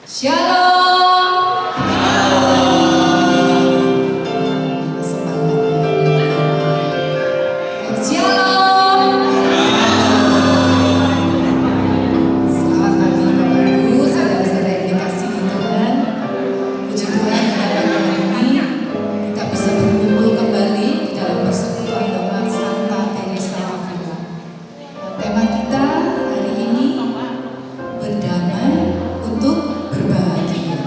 Shalom. Shalom. Selamat pagi Bapak Ibu, saudara-saudara yang dikasihi Tuhan. Puji Tuhan pada pagi hari ini kita bisa berkumpul kembali di dalam persekutuan doa Santa Teresa Avila. Tema kita hari ini berdamai untuk berbahagia.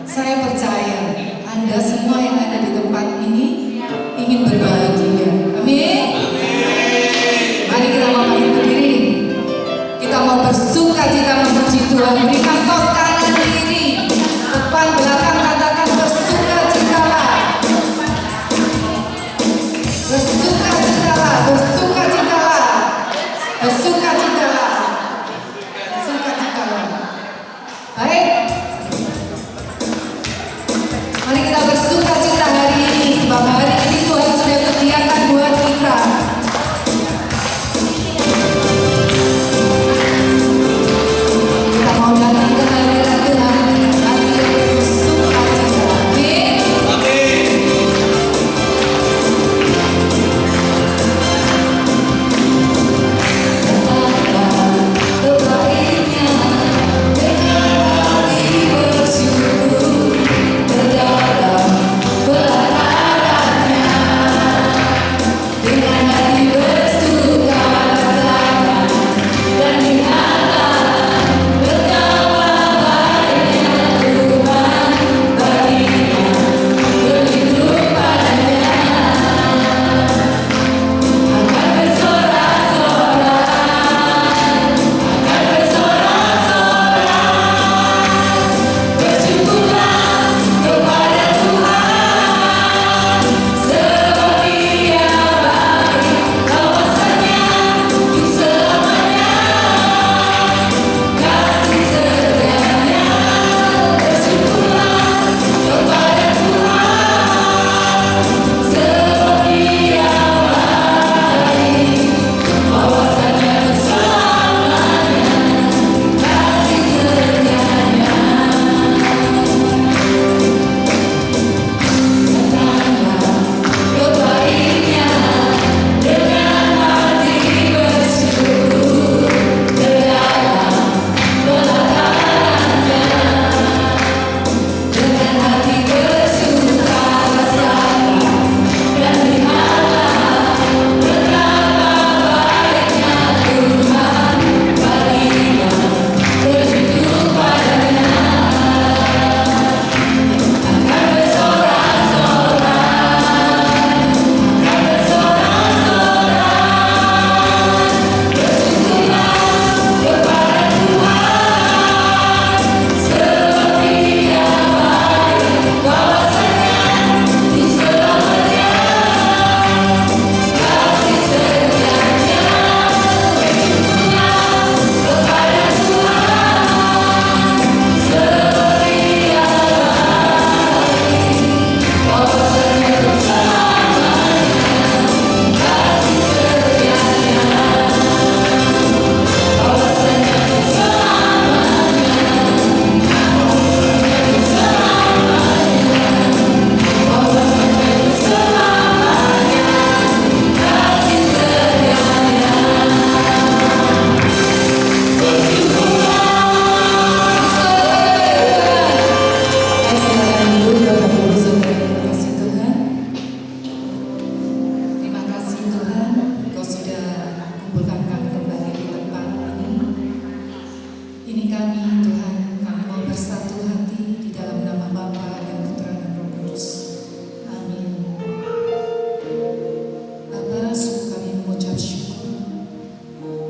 Saya percaya Anda semua yang ada di tempat ini ingin berbahagia. Amin. Mari kita mau bangkit berdiri. Kita mau bersuka cita memuji Tuhan. Berikan tos kanan kiri, depan belakang, katakan bersuka citalah. Bersuka citalah, bersuka citalah, bersuka citalah, bersuka citalah. Baik. Mari kita bersuka cita hari ini, sebab hari ini Tuhan sudah sediakan buat kita. Kita mau datang ke hadirat Tuhan, hati yang bersuka cita. Amin. Kebaiknya dengan hati bersyukur, terdalam kebenarannya, dengan hati bersuka rasa dan dinyatakan betapa baiknya Tuhan baginya, berlindung padanya akan bersorak-sorai, akan bersorak-sorai. Bersyukurlah kepada Tuhan, sebab Dia baik, kawasannya untuk selamanya, kasih setianya. Bersyukurlah kepada Tuhan, sebab Dia baik, kawasannya untuk selamanya, kasih setianya. Kebaiknya dengan hati bersyukur, terdalam kebenarannya, dengan hati bersuka rasakan dan lihatlah betapa baiknya Tuhan baginya, berlindung padanya akan bersorak-sorai, akan bersorak-sorai. Bersyukurlah kepada Tuhan, sebab Dia baik, kawasannya untuk selamanya, kasih setianya. Bersyukurlah kepada Tuhan, sebab Dia baik, kawasannya untuk selamanya, kasih setianya. Kawasannya untuk selamanya, kawasannya untuk selamanya, kawasannya untuk selamanya, kasih setianya. Terima kasih Tuhan, Kau sudah kumpulkan kami kembali di tempat ini. Ini kami Tuhan, kami mau bersatu hati di dalam nama Bapa dan Putra dan Roh Kudus. Amin. Bapa, sungguh kami mengucap syukur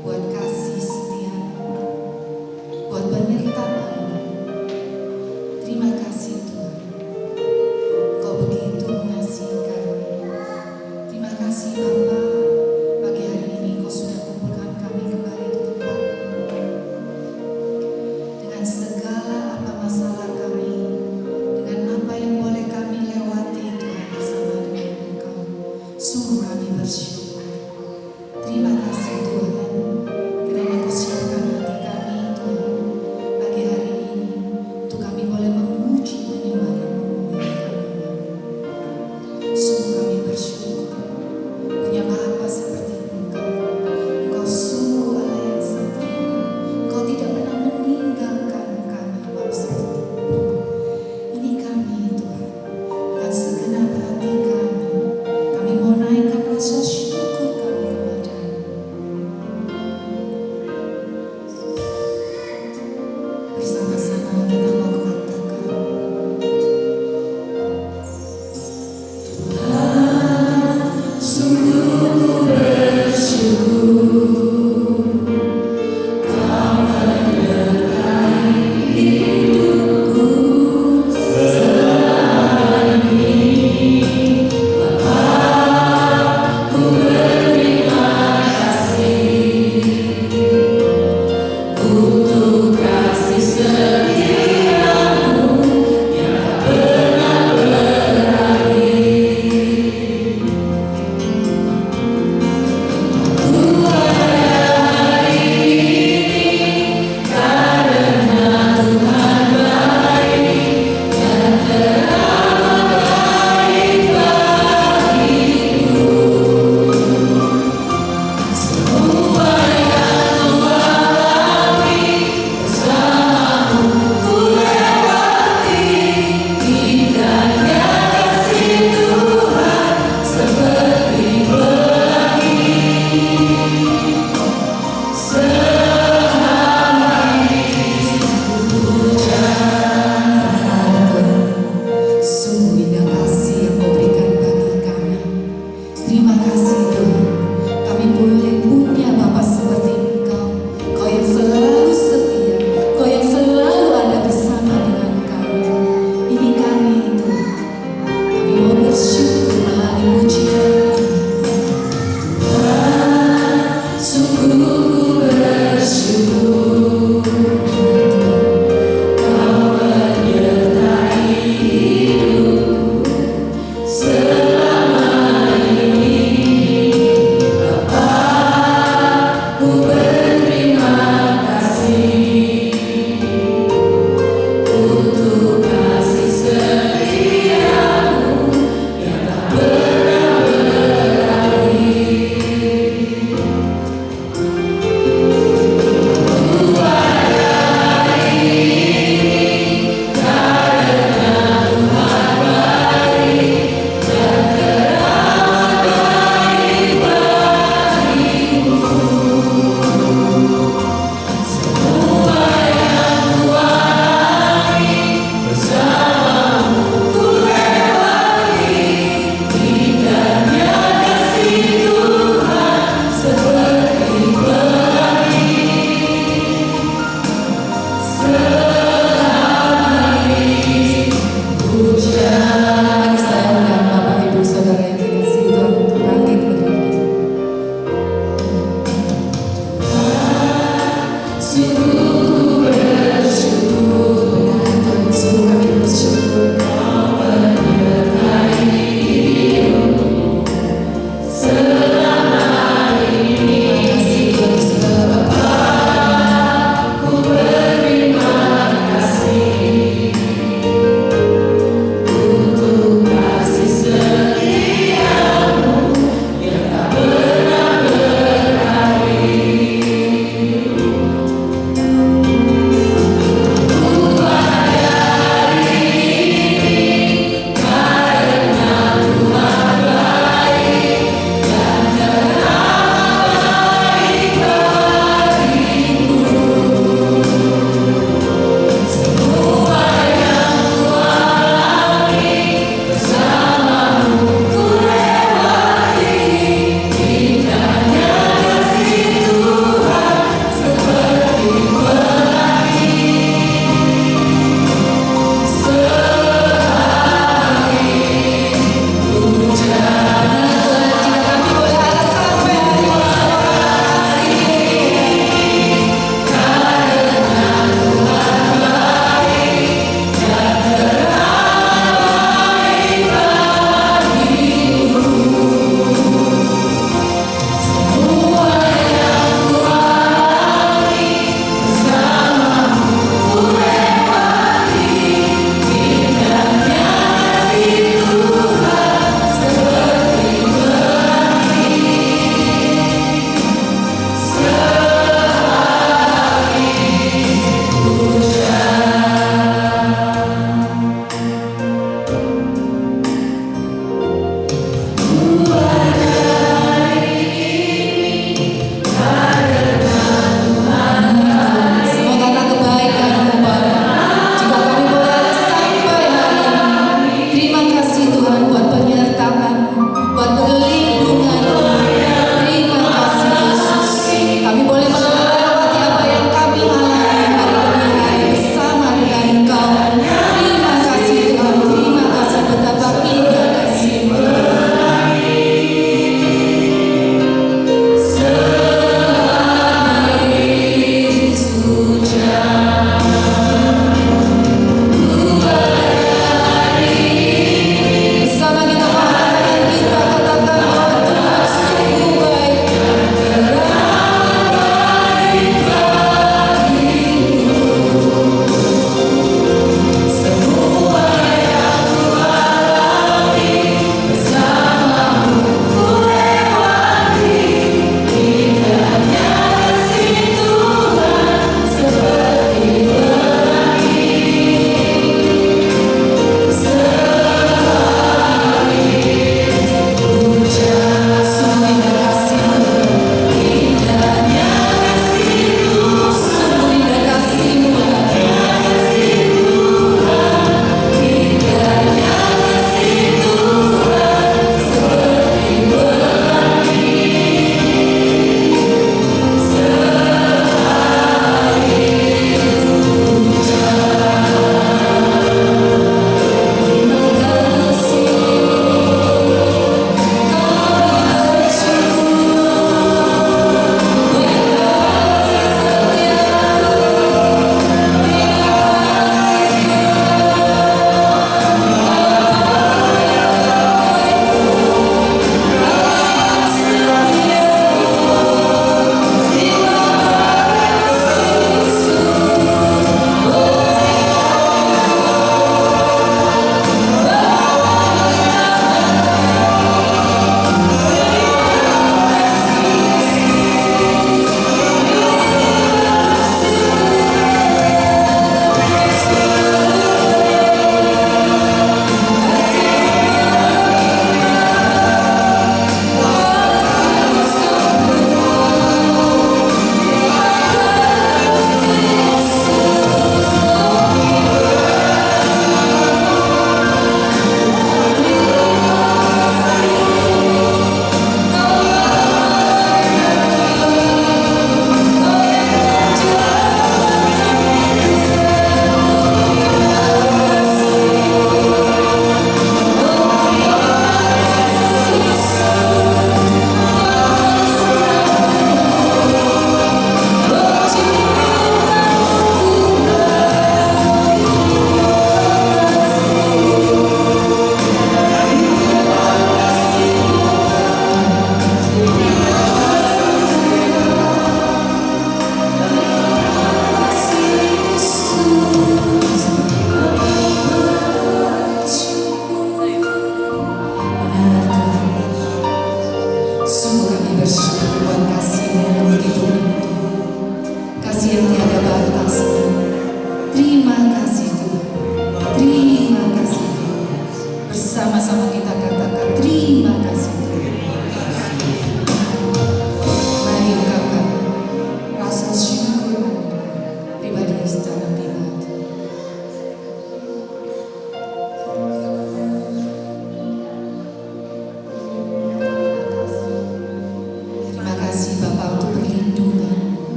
buat kasih setia-Mu, buat penyertaan-Mu. Terima kasih Tuhan, Kau begitu mengasihi kami. Terima kasih Bapa, pagi hari ini Kau sudah kumpulkan kami kembali di tempat ini. Dengan segala apa masalah kami, dengan apa yang boleh kami lewati Tuhan bersama dengan Engkau, sungguh kami bersyukur. Terima kasih Tuhan, kerana Kau siapkan hati kami Tuhan pagi hari ini untuk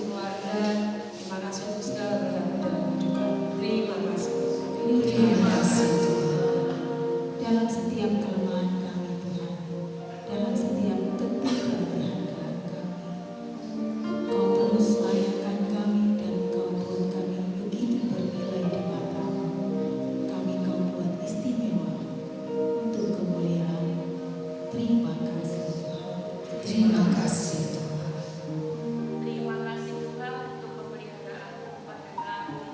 keluarga. Terima kasih untuk segala berkat dalam hidup kami. Terima kasih. Terima kasih Tuhan. Dalam setiap kelemahan kami Tuhan, dalam setiap detik dan perhargaan kami, Kau terus layakan kami dan Kau buat kami begitu bernilai di mata-Mu. Kami Kau buat istimewa untuk kemuliaan. Terima kasih Tuhan. Terima kasih Tuhan. Terima kasih Tuhan untuk pemeliharaan kepada kami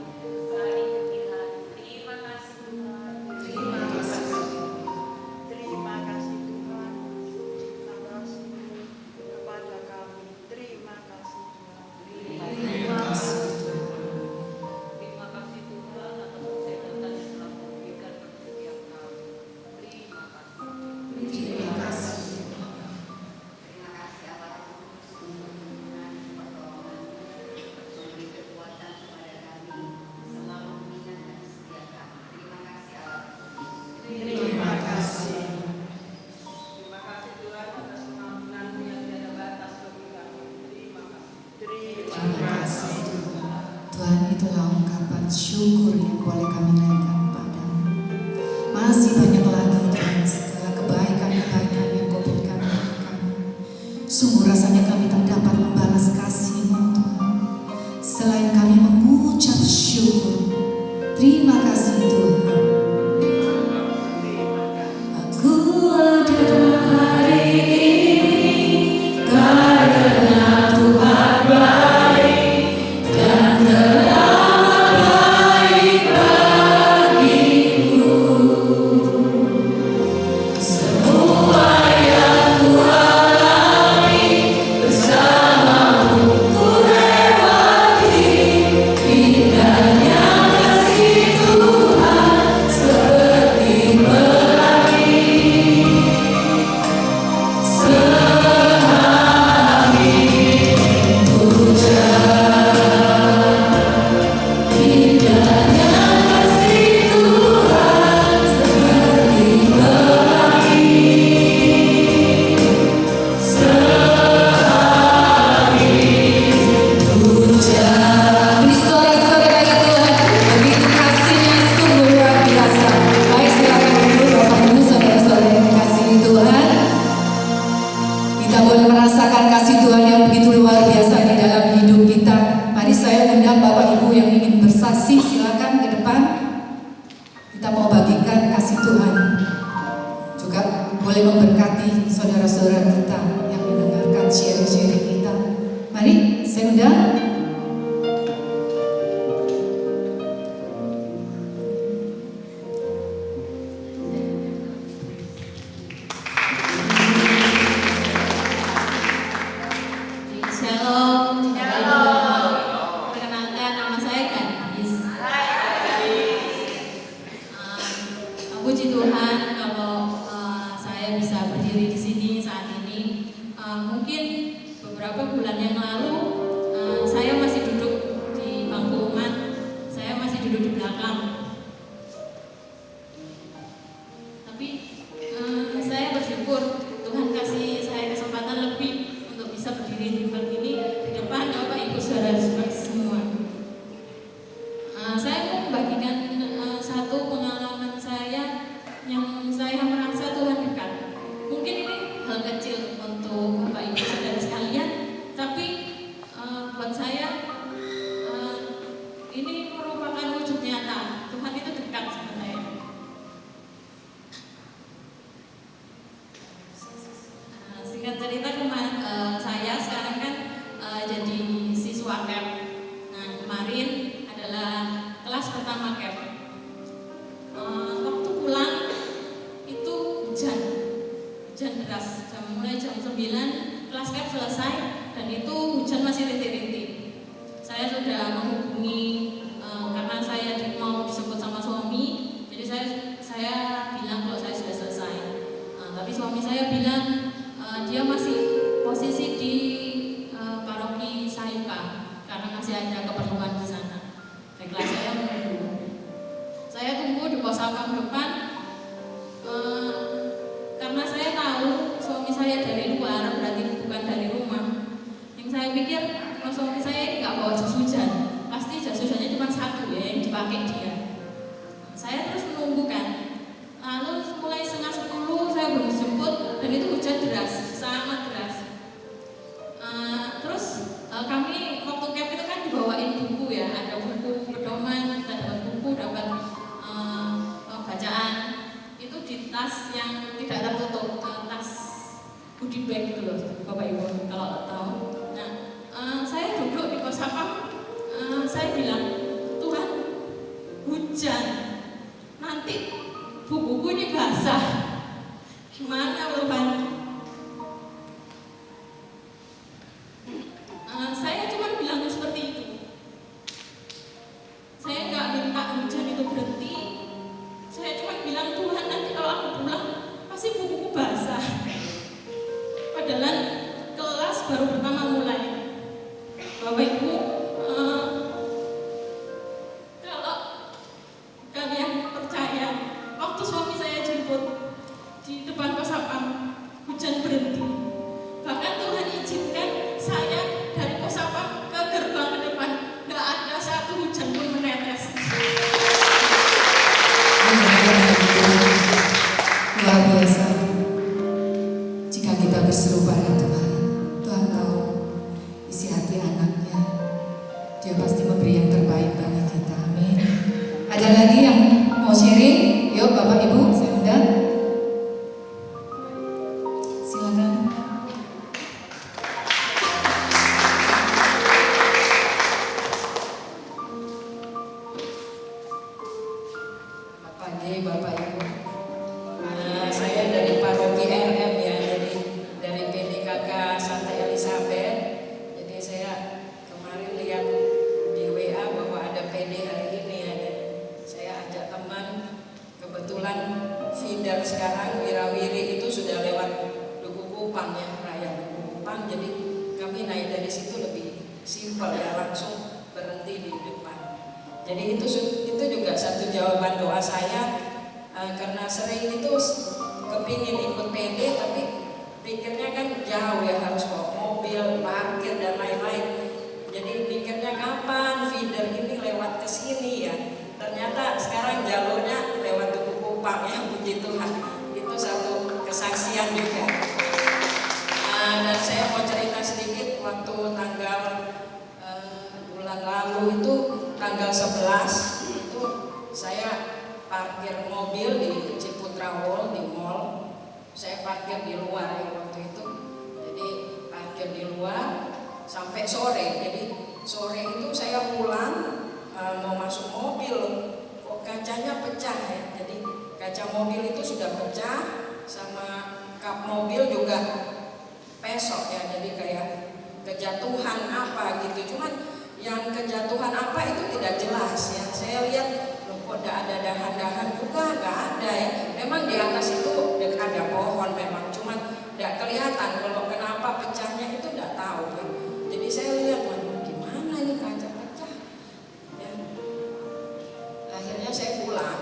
hari demi hari. Terima kasih Tuhan. Terima kasih. Terima kasih Tuhan, terima kasih kepada kami. Terima kasih Tuhan. Terima kasih Tuhan. Terima kasih Tuhan atas kesehatan yang telah Kau berikan bagi setiap kami. Terima kasih. Terima kasih. Terima kasih Allah Kudus untuk dukungan pertolongan, memberi kekuatan kepada kami, selalu mengingatkan setiap kami. Terima kasih Allah Kudus. Terima kasih. Terima kasih Tuhan atas pengampunan-Mu yang tiada batas bagi kami. Terima kasih. Terima kasih Tuhan. Tuhan, itulah ungkapan syukur yang boleh kami naikkan padamu. Masih banyak lagi Tuhan segala kebaikan-kebaikan yang Kau berikan kepada kami. Sungguh rasanya kami tak dapat membalas kasih-Mu Tuhan, selain kami mengucap syukur. Terima kasih Tuhan. Aku ada hari ini karena Tuhan baik dan telah baik bagiku. Semua yang Ku alami bersama-Mu ku lewati. Indahnya kasih Tuhan seperti pelangi. Sehari hujan, indahnya kasih Tuhan seperti pelangi. Sehari hujan. Beri sorak-sorai bagi Tuhan. Begitu kasih-Nya sungguh luar biasa. Baik, silakan duduk Bapak Ibu, saudara-saudara yang dikasihi Tuhan. Kita boleh merasakan kasih Tuhan yang begitu luar biasa di dalam hidup kita. Mari saya undang Bapak Ibu yang ingin bersaksi, silakan ke depan. Kita mau bagikan kasih Tuhan. Juga boleh memberkati saudara-saudara kita yang mendengarkan sharing-sharing kita. Mari saya undang. Shalom. Perkenalkan, nama saya Gadis. Puji Tuhan kalau saya bisa berdiri di sini saat ini. Mungkin beberapa bulan yang lalu saya masih duduk di bangku umat, saya masih duduk di belakang. Tapi saya bersyukur Tuhan kasih saya kesempatan lebih untuk bisa berdiri di tempat ini di depan Bapak Ibu Saudara semua. Saya mau membagikan satu pengalaman saya yang saya merasa Tuhan dekat. Mungkin ini hal kecil untuk Bapak Ibu Saudara sekalian, tapi buat saya ini merupakan wujud nyata Tuhan itu dekat sama saya. Singkat cerita, saya sekarang kan jadi siswa KEP. Nah, kemarin adalah kelas pertama KEP. Waktu pulang itu hujan deras. Mulai jam 9 kelas KEP selesai dan itu hujan masih rintik-rintik. Saya sudah menghubungi karena saya mau disebut sama suami, jadi saya bilang kalau saya sudah selesai. Tapi suami saya bilang dia masih posisi di paroki Sayuka karena masih ada keperluan di sana. Baiklah, saya menunggu. Saya tunggu di pos satpam depan karena saya tahu suami saya dari luar, berarti bukan dari rumah. Yang saya pikir suami saya ini nggak dipakai dia. Saya terus menunggu kan. Lalu mulai setengah 10 saya belum dijemput dan itu hujan deras, sangat deras. Terus kami waktu camp itu kan dibawain buku ya, ada buku pedoman, kita dapat buku, dapat bacaan. Itu di tas yang tidak tertutup, tas goodie bag gitu loh, Bapak Ibu kalau tahu. Nah, saya duduk di pos satpam, saya bilang, Tuhan, hujan, nanti buku ini basah, gimana Tuhan? Saya cuma bilang seperti itu. Saya nggak minta hujan itu berhenti. Saya cuma bilang, Tuhan, nanti kalau aku pulang pasti bukuku basah. Padahal kelas baru pertama mulai. Bapak Ibu, kalau kalian percaya, waktu suami saya jemput di depan pos satpam, hujan berhenti. Bahkan Tuhan izinkan saya dari pos satpam ke gerbang ke depan, nggak ada satu hujan pun menetes. Luar biasa. Jika kita berseru pada Tuhan, Tuhan tahu isi hati anaknya. Dia pasti memberi yang terbaik bagi kita. Amin. Ada lagi yang mau sharing? Yuk Bapak Ibu, saya undang. Silakan. Selamat pagi Bapak Ibu. Saya dari Paroki RM ya, jadi dari PDKK Santa Elizabeth. Jadi saya kemarin lihat di WA bahwa ada PD hari ini ya, dan saya ajak teman. Kebetulan feeder sekarang Wirawiri itu sudah lewat Duku Kupang ya, raya Duku Kupang. Jadi kami naik dari situ lebih simpel ya, langsung berhenti di depan. Jadi itu juga satu jawaban doa saya. Karena sering itu kepingin ikut PD tapi pikirnya kan jauh ya, harus bawa mobil, parkir dan lain-lain. Jadi pikirnya kapan feeder ini lewat ke sini ya. Ternyata sekarang jalurnya lewat Duku Kupang ya, puji Tuhan. Itu satu kesaksian juga. Dan saya mau cerita sedikit waktu tanggal bulan lalu itu tanggal 11 itu saya parkir mobil di Ciputra Mall di mall. Saya parkir di luar ya waktu itu. Jadi parkir di luar sampai sore. Jadi sore itu saya pulang mau masuk mobil, kok kacanya pecah ya. Jadi kaca mobil itu sudah pecah, sama kap mobil juga pesok ya. Jadi kayak kejatuhan apa gitu. Cuman yang kejatuhan apa itu tidak jelas ya. Saya lihat kok tidak ada dahan-dahan juga, nggak ada ya. Memang di atas itu ada pohon memang, cuman tidak kelihatan kalau kenapa pecahnya itu tidak tahu kan. Jadi saya lihat, waduh gimana ini kaca pecah ya. Akhirnya saya pulang.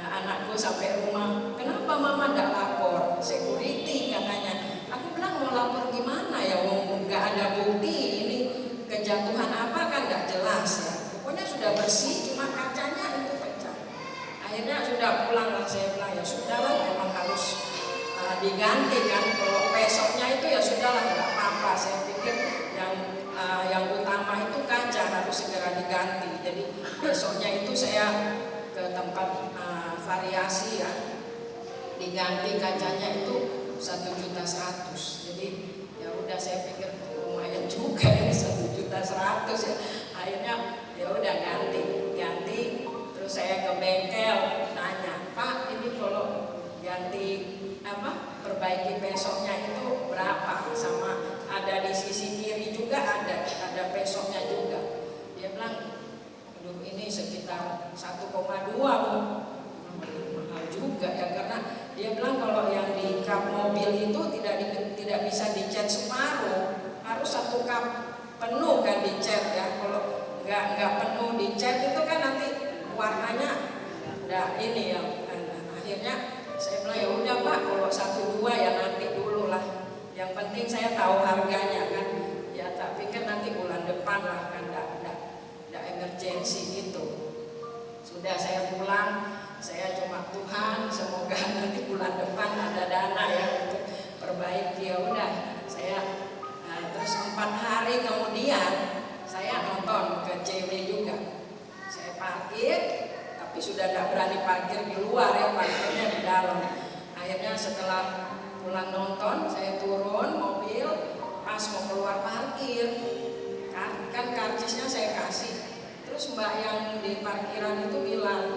Anakku sampai rumah, kenapa mama tidak lapor security katanya. Aku bilang mau lapor gimana ya, nggak ada bukti ini kejatuhan apa kan nggak jelas ya. Pokoknya sudah bersih, cuma kacanya itu pecah. Akhirnya sudah pulang lah, saya bilang ya sudahlah, memang harus diganti kan. Kalau besoknya itu ya sudahlah, nggak apa-apa. Saya pikir yang utama itu kaca harus segera diganti. Jadi besoknya itu saya ke tempat variasi ya, diganti kacanya itu 1.100.000. Jadi ya udah, saya pikir lumayan juga ya 1.100.000 ya. Akhirnya ya udah ganti. Terus saya ke bengkel nanya, Pak ini kalau ganti perbaiki besoknya itu berapa, sama ada di sisi kiri juga ada besoknya juga. Dia bilang, aduh ini sekitar 1,2 Bu. Mahal juga ya, karena dia bilang kalau yang di kap mobil itu tidak bisa dicat separuh, harus satu kap penuh kan dicat ya. Kalau nggak penuh dicat itu kan nanti warnanya udah ini ya. Akhirnya saya bilang ya udah Pak, kalau 1-2 ya nanti dulu lah. Yang penting saya tahu harganya kan. Ya tak pikir nanti bulan depan lah kan, nggak emergency gitu. Sudah saya pulang, saya cuma Tuhan semoga nanti bulan depan ada dana ya untuk perbaiki. Ya udah saya terus 4 hari kemudian saya nonton ke CW juga. Saya parkir tapi sudah tidak berani parkir di luar ya, parkirnya di dalam. Akhirnya setelah pulang nonton saya turun mobil, pas mau keluar parkir kan karcisnya saya kasih. Terus mbak yang di parkiran itu bilang,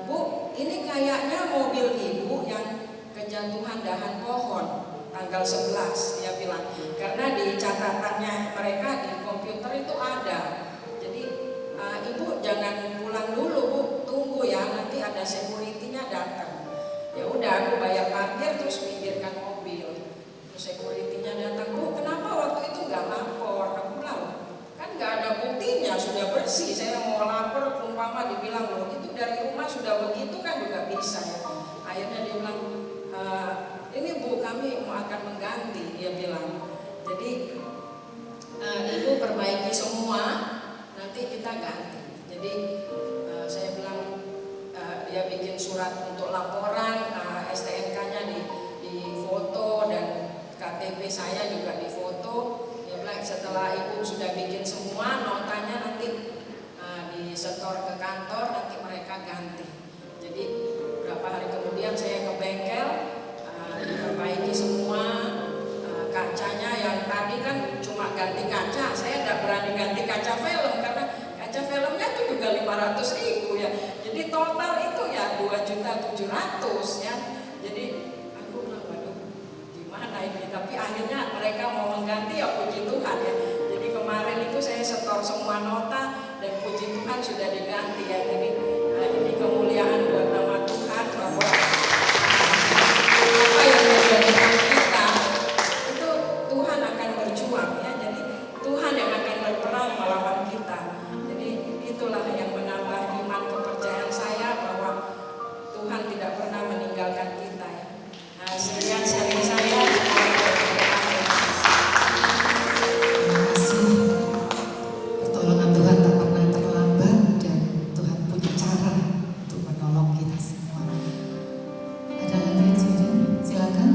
Bu, ini kayaknya mobil ibu yang kejatuhan dahan pohon tanggal 11, dia bilang. Karena di catatannya mereka di komputer itu ada. Jadi ibu jangan pulang dulu Bu, tunggu ya, nanti ada security-nya datang. Ya udah aku bayar parkir terus minggirkan mobil. Terus security-nya datang, Bu kenapa waktu itu nggak lapor? Aku bilang, kan nggak ada buktinya, sudah bersih. Saya mau lapor, umpama dibilang loh itu dari rumah sudah begitu kan juga bisa ya. Akhirnya dia bilang, ini Bu kami mau akan mengganti, dia bilang. Jadi ibu perbaiki semua, nanti kita ganti. Jadi saya bilang dia bikin surat untuk laporan, STNK-nya di foto dan KTP saya juga di foto. Dia bilang setelah ibu sudah bikin semua, notanya nanti disetor ke kantor, nanti mereka ganti. Jadi beberapa hari kemudian saya ke bengkel, diperbaiki semua, kacanya yang tadi kan cuma ganti kaca, saya tidak berani ganti kaca film karena kaca filmnya itu juga 500.000 ya. Jadi total itu ya 2.700.000 ya. Jadi aku bilang waduh gimana ini, tapi akhirnya mereka mau mengganti ya puji Tuhan ya. Jadi kemarin itu saya setor semua nota dan puji Tuhan sudah diganti ya. Jadi ini kemuliaan buat nama Tuhan bahwa apa yang menjadikan kita itu Tuhan akan berjuang ya. Jadi Tuhan yang akan berperang melawan kita. Jadi itulah yang menambah iman kepercayaan saya bahwa Tuhan tidak pernah meninggalkan kita ya. Nah, sekian sharing saya. Terima kasih. Pertolongan Tuhan tak pernah terlambat dan Tuhan punya cara untuk menolong kita semua. Ada lagi yang sharing? Silakan.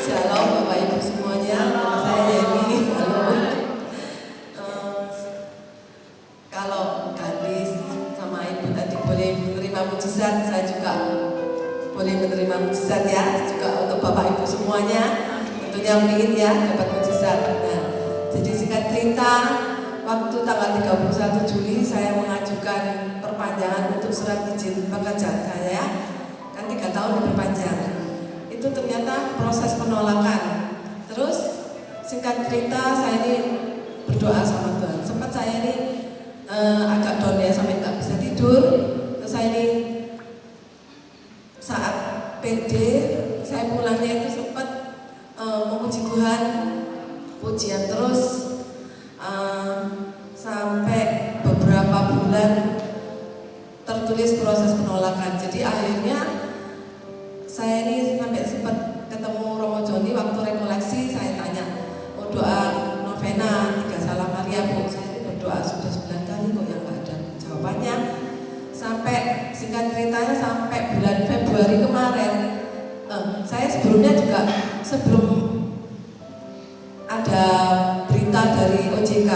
Shalom Bapak Ibu semuanya, nama saya Yeni. Halo. Kalau gadis sama ibu tadi boleh menerima mujizat, saya juga boleh menerima mujizat ya. Juga untuk Bapak Ibu semuanya, tentunya ingin ya dapat mujizat. Nah, jadi singkat cerita, waktu tanggal 31 Juli saya mengajukan perpanjangan untuk surat izin pekerjaan saya. Kan 3 tahun diperpanjang. Itu ternyata proses penolakan. Terus singkat cerita saya ini berdoa sama Tuhan. Sempat saya ini agak down ya sampai nggak bisa tidur. Terus saya ini saat PD saya pulangnya itu sempat memuji Tuhan, pujian terus sampai beberapa bulan tertulis proses penolakan. Jadi akhirnya saya ini sampai sempat ketemu Romo Joni waktu rekoleksi, saya tanya, mau doa novena 3 Salam Maria Bu? Saya berdoa sudah 9 kali kok yang nggak ada jawabannya. Sampai singkat ceritanya sampai bulan Februari kemarin, saya sebelumnya juga sebelum ada berita dari OJK,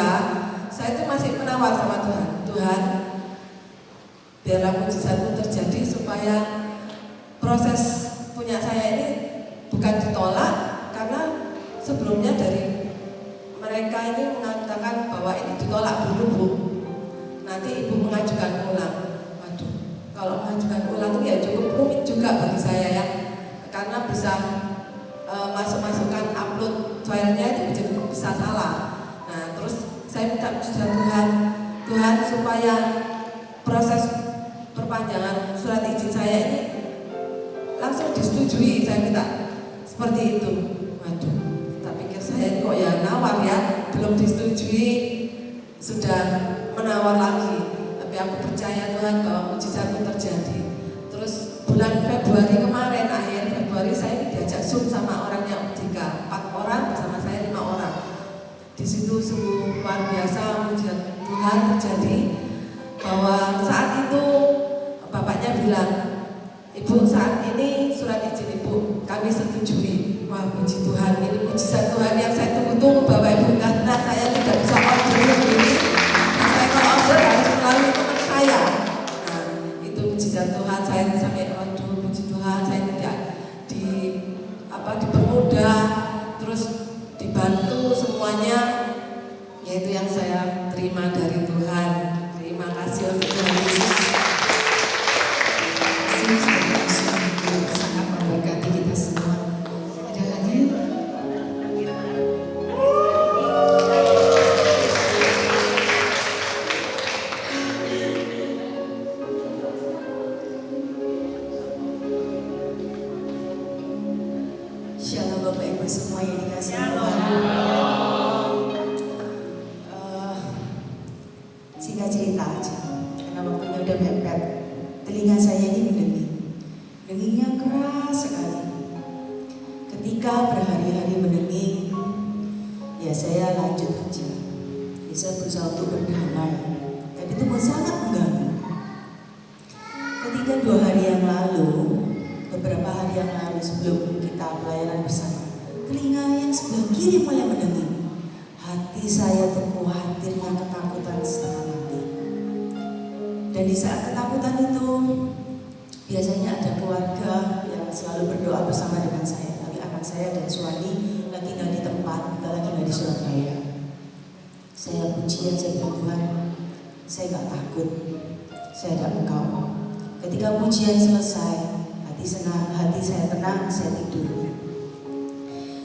saya itu masih menawar sama Tuhan. Tuhan, biarlah mujizatmu terjadi supaya proses punya saya ini bukan ditolak, karena sebelumnya dari mereka ini mengatakan bahwa ini ditolak dulu Bu, nanti ibu mengajukan ulang. Waduh, kalau mengajukan ulang itu ya cukup rumit juga bagi saya ya, karena bisa masuk-masukkan upload filenya itu bisa salah. Nah terus saya minta Tuhan supaya proses perpanjangan surat izin saya ini langsung disetujui, saya minta seperti itu. Waduh, tak pikir saya kok ya nawar ya, belum disetujui sudah menawar lagi. Tapi aku percaya Tuhan bahwa mujizatmu terjadi. Terus bulan Februari Februari kemarin, akhir Februari saya diajak Zoom sama orangnya OJK, 4 orang bersama saya 5 orang. Di situ sungguh luar biasa mujizat Tuhan terjadi, bahwa saat itu bapaknya bilang, Ibu, saat ini surat izin Ibu kami setujui. Wah, puji Tuhan, ini mujizat Tuhan yang saya tunggu-tunggu Bapak Ibu, karena saya tidak bisa order sendiri. Saya kalau order harus melalui teman saya. Nah, itu mujizat Tuhan. Saya sampai aduh, puji Tuhan, saya tidak dipermudah, terus dibantu semuanya. Yaitu yang saya terima dari Tuhan. Terima kasih untuk Tuhan Yesus. Sangat memberkati kita semua. Ada lagi? Shalom Bapak Ibu semua yang dikasihi Tuhan. Singkat cerita aja, karena waktunya udah mepet. Telinga saya ini mendenging. Dengingnya keras sekali. Ketika berhari-hari mendenging, ya saya lanjut aja. Ya, saya berusaha untuk berdamai, tapi itu sangat mengganggu. Ketika 2 hari yang lalu, beberapa hari yang lalu sebelum kita pelayanan bersama, telinga yang sebelah kiri mulai mendenging. Hati saya tuh khawatirnya ketakutan setengah mati. Dan di saat ketakutan itu, biasanya ada keluarga yang selalu berdoa bersama dengan saya. Tapi anak saya dan suami lagi nggak di tempat, lagi nggak di Surabaya. Saya pujian, saya bilang, Tuhan, saya nggak takut, saya ada Engkau. Ketika pujian selesai, hati saya tenang, saya tidur.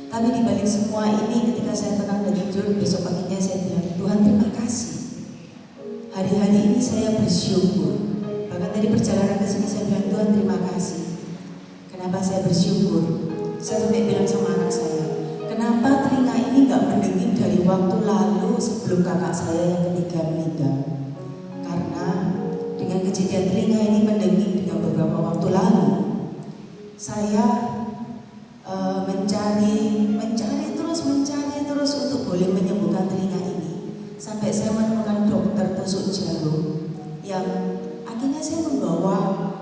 Tapi di balik semua ini, ketika saya tenang dan tidur, besok paginya saya bilang, Tuhan terima kasih. Hari-hari ini saya bersyukur. Bahkan tadi perjalanan ke sini saya bilang, Tuhan terima kasih. Kenapa saya bersyukur? Saya sampai bilang sama anak saya, kenapa telinga ini gak mendenging dari waktu lalu sebelum kakak saya yang ketiga meninggal? Karena dengan kejadian telinga ini mendenging dengan beberapa waktu lalu, saya mencari terus untuk boleh menyembuhkan telinga ini. Sampai saya menemukan dokter tusuk jarum yang akhirnya saya membawa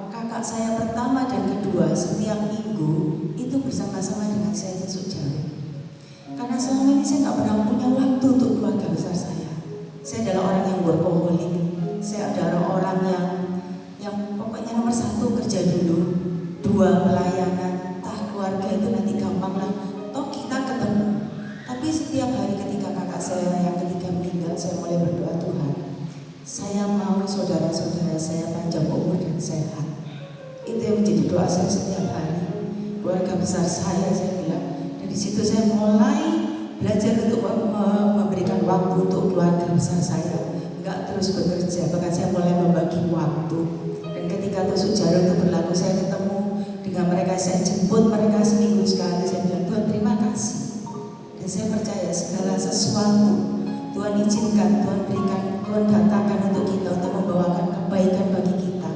kakak saya pertama dan kedua setiap minggu itu bersama-sama dengan saya tusuk jarum. Karena selama ini saya nggak pernah punya waktu untuk keluarga besar saya. Saya adalah orang yang workaholic. Saya adalah orang yang pokoknya nomor 1 kerja dulu, 2 pelayanan, keluarga itu nanti gampang lah. Toh kita ketemu. Tapi setiap hari ketika kakak saya yang ketiga meninggal, saya mulai berdoa, Tuhan, saya mau saudara-saudara saya panjang umur dan sehat. Itu yang menjadi doa saya setiap hari. Keluarga besar saya bilang. Dan di situ saya mulai belajar untuk memberikan waktu untuk keluarga besar saya. Enggak terus bekerja, bahkan saya mulai membagi waktu. Dan ketika tusuk jarum itu berlaku, saya ketemu dengan mereka, saya jemput mereka seminggu sekali. Saya bilang, Tuhan terima kasih. Dan saya percaya segala sesuatu Tuhan izinkan, Tuhan berikan, Tuhan datangkan untuk kita, untuk membawakan kebaikan bagi kita,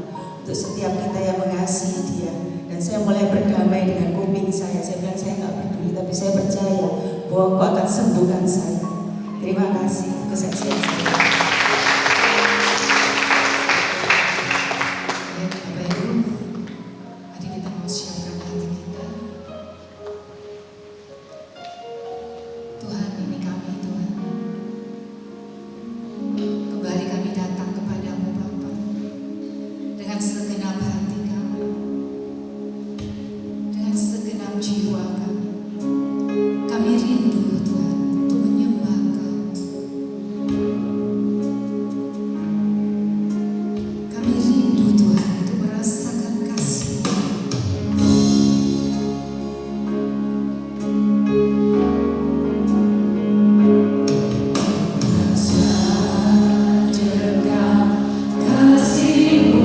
untuk setiap kita yang mengasihi Dia. Dan saya mulai berdamai dengan kuping saya. Saya bilang, saya nggak peduli, tapi saya percaya bahwa Engkau akan sembuhkan saya. Terima kasih kesaksian saya. Kasih-Mu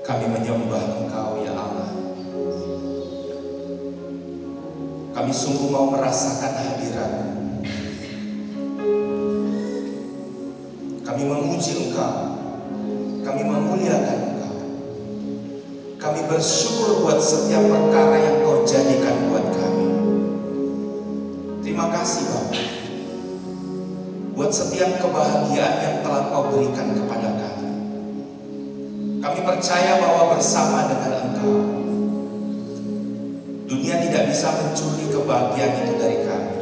Kami menyembah Engkau ya Allah. Kami sungguh mau merasakan hadirat-Mu. Kami memuji Engkau. Kami memuliakan Engkau. Kami bersyukur buat setiap perkara yang Kau jadikan buat kami. Terima kasih Bapa, buat setiap kebahagiaan yang telah Kau berikan kepada kami. Kami percaya bahwa bersama dengan Engkau, dunia tidak bisa mencuri kebahagiaan itu dari kami.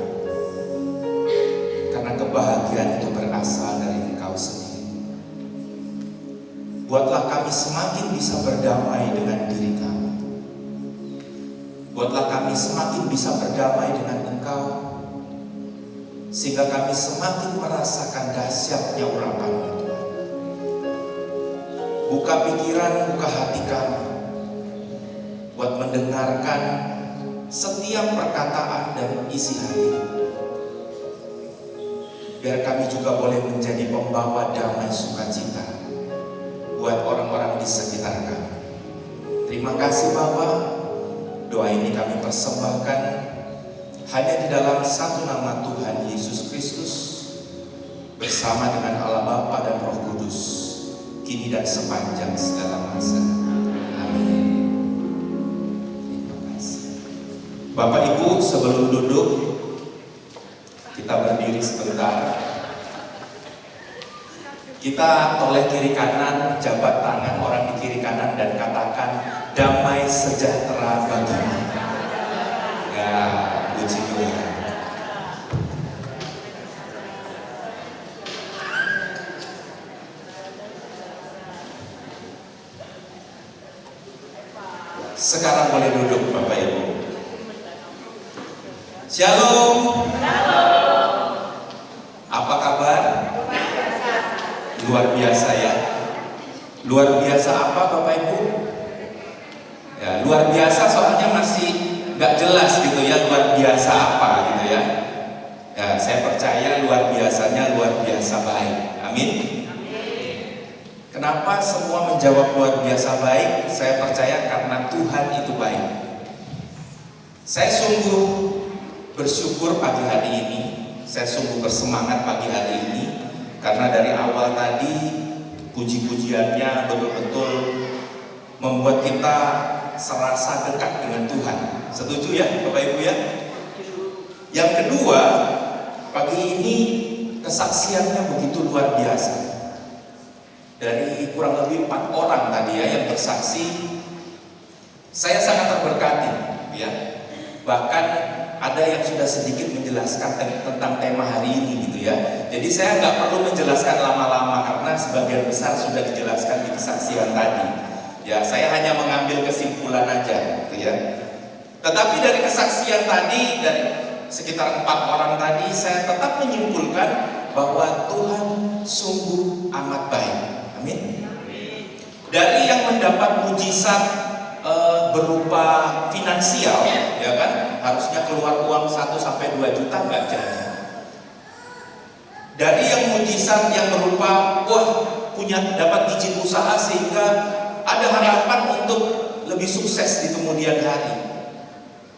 Karena kebahagiaan itu berasal dari Engkau sendiri. Buatlah kami semakin bisa berdamai dengan diri kami. Buatlah kami semakin bisa berdamai dengan Engkau, sehingga kami semakin merasakan dahsyatnya urapan-Mu. Buka pikiran, buka hati kami buat mendengarkan setiap perkataan dan isi hati, biar kami juga boleh menjadi pembawa damai sukacita buat orang-orang di sekitar kami. Terima kasih Bapa. Doa ini kami persembahkan hanya di dalam satu nama Tuhan Yesus Kristus, bersama dengan Allah Bapa dan Roh Kudus, kini dan sepanjang segala masa. Amin. Terima kasih. Bapak Ibu, sebelum duduk, kita berdiri sebentar. Kita toleh kiri kanan, jabat tangan orang di kiri kanan dan katakan, damai sejahtera bagimu. Ya, puji Tuhan. Sekarang boleh duduk Bapak Ibu. Shalom. Apa kabar? Luar biasa ya. Luar biasa apa Bapak Ibu? Ya, luar biasa soalnya masih nggak jelas gitu ya, luar biasa apa gitu ya. Ya, saya percaya luar biasanya luar biasa baik. Amin. Kenapa semua menjawab luar biasa baik? Saya percaya karena Tuhan itu baik. Saya sungguh bersyukur pagi hari ini. Saya sungguh bersemangat pagi hari ini karena dari awal tadi puji-pujiannya betul-betul membuat kita serasa dekat dengan Tuhan. Setuju ya Bapak Ibu ya? Yang kedua, pagi ini kesaksiannya begitu luar biasa. Dari kurang lebih 4 orang tadi ya yang bersaksi, saya sangat terberkati ya. Bahkan ada yang sudah sedikit menjelaskan tentang tema hari ini gitu ya. Jadi saya nggak perlu menjelaskan lama-lama karena sebagian besar sudah dijelaskan di kesaksian tadi. Ya, saya hanya mengambil kesimpulan aja gitu ya. Tetapi dari kesaksian tadi, dari sekitar 4 orang tadi, saya tetap menyimpulkan bahwa Tuhan sungguh amat baik. Amin. Dari yang mendapat mujizat berupa finansial, ya kan, harusnya keluar uang 1-2 juta nggak jadi. Dari yang mujizat yang berupa dapat izin usaha sehingga ada harapan untuk lebih sukses di kemudian hari,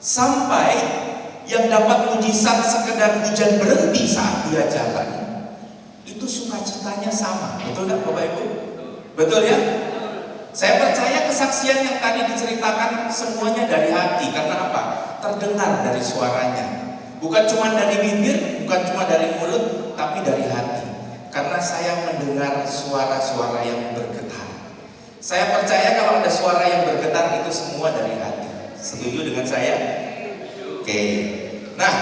sampai yang dapat mujizat sekedar hujan berhenti saat dia jalan, itu sukacitanya sama. Betul nggak Bapak Ibu? Betul ya? Saya percaya kesaksian yang tadi diceritakan semuanya dari hati. Karena apa? Terdengar dari suaranya. Bukan cuma dari bibir, bukan cuma dari mulut, tapi dari hati. Karena saya mendengar suara-suara yang bergetar. Saya percaya kalau ada suara yang bergetar itu semua dari hati. Setuju dengan saya? Oke. Nah,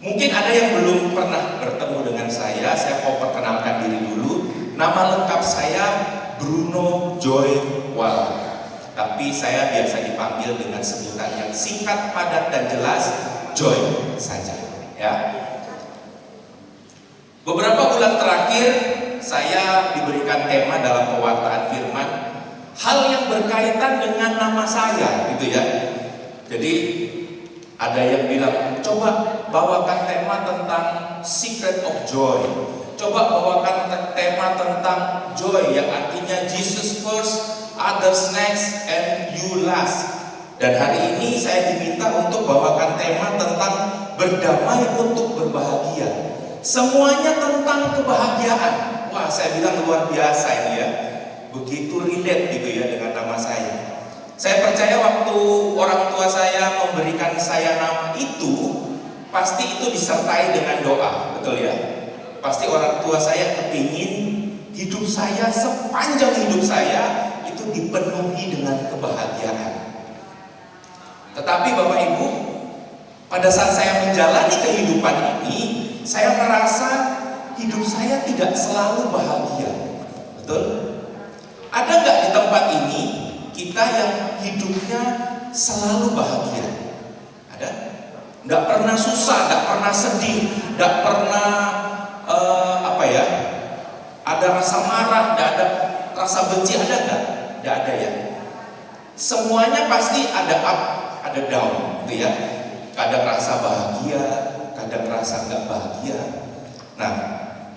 mungkin ada yang belum pernah bertemu dengan saya mau perkenalkan diri dulu. Nama lengkap saya Bruno Joy Wal, tapi saya biasa dipanggil dengan sebutan yang singkat, padat dan jelas, Joy saja ya. Beberapa bulan terakhir saya diberikan tema dalam pewartaan firman, hal yang berkaitan dengan nama saya gitu ya. Jadi ada yang bilang, coba bawakan tema tentang Secret of Joy. Coba bawakan tema tentang joy yang artinya Jesus first, others next and you last. Dan hari ini saya diminta untuk bawakan tema tentang berdamai untuk berbahagia. Semuanya tentang kebahagiaan. Wah, saya bilang luar biasa ini ya. Begitu relate gitu ya dengan nama saya. Saya percaya waktu orang tua saya memberikan saya nama itu, pasti itu disertai dengan doa, betul ya? Pasti orang tua saya kepingin hidup saya, sepanjang hidup saya itu dipenuhi dengan kebahagiaan. Tetapi Bapak Ibu, pada saat saya menjalani kehidupan ini, saya merasa hidup saya tidak selalu bahagia. Betul? Ada nggak di tempat ini kita yang hidupnya selalu bahagia? Ada? Nggak pernah susah, nggak pernah sedih, nggak pernah ada rasa marah, nggak ada rasa benci, ada nggak? Nggak ada ya. Semuanya pasti ada up, ada down, gitu ya. Kadang rasa bahagia, kadang rasa nggak bahagia. Nah,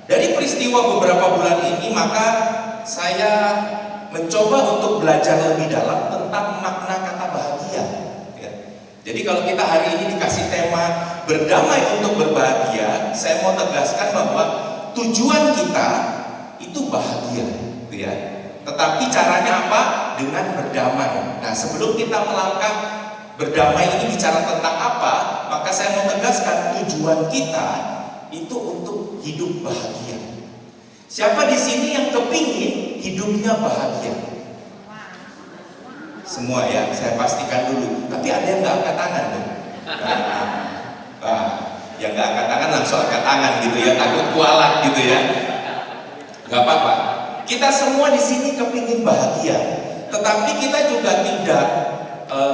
dari peristiwa beberapa bulan ini maka saya mencoba untuk belajar lebih dalam tentang makna kata bahagia. Ya. Jadi kalau kita hari ini dikasih tema berdamai untuk berbahagia, saya mau tegaskan bahwa tujuan kita itu bahagia, gitu ya. Tetapi caranya apa? Dengan berdamai. Nah, sebelum kita melangkah berdamai ini bicara tentang apa, maka saya mau tegaskan tujuan kita itu untuk hidup bahagia. Siapa di sini yang kepingin hidupnya bahagia? Semua ya, saya pastikan dulu. Tapi ada yang nggak angkat tangan tuh. Yang nggak angkat tangan langsung angkat tangan gitu ya, takut kualat gitu ya. Nggak apa-apa. Kita semua di sini kepingin bahagia, tetapi kita juga tidak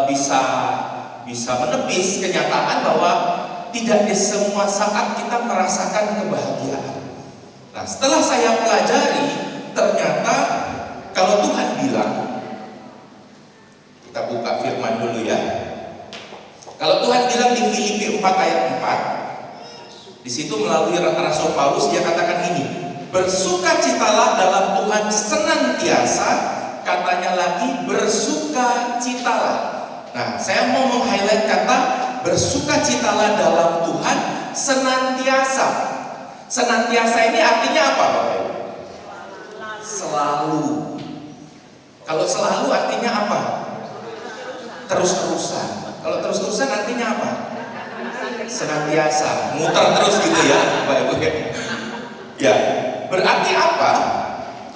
bisa menepis kenyataan bahwa tidak di semua saat kita merasakan kebahagiaan. Nah, setelah saya pelajari, ternyata kalau Tuhan bilang, kita buka firman dulu ya. Kalau Tuhan bilang di Filipi 4 ayat 4, di situ melalui Rasul Paulus dia katakan ini, bersukacitalah dalam Tuhan senantiasa, katanya lagi bersukacitalah. Nah, saya mau meng-highlight kata bersukacitalah dalam Tuhan senantiasa. Senantiasa ini artinya apa, Bapak Ibu? Selalu. Kalau selalu artinya apa? Terus-terusan. Kalau terus-terusan artinya apa? Senantiasa, muter terus gitu ya, Bapak Ibu. Ya, berarti apa?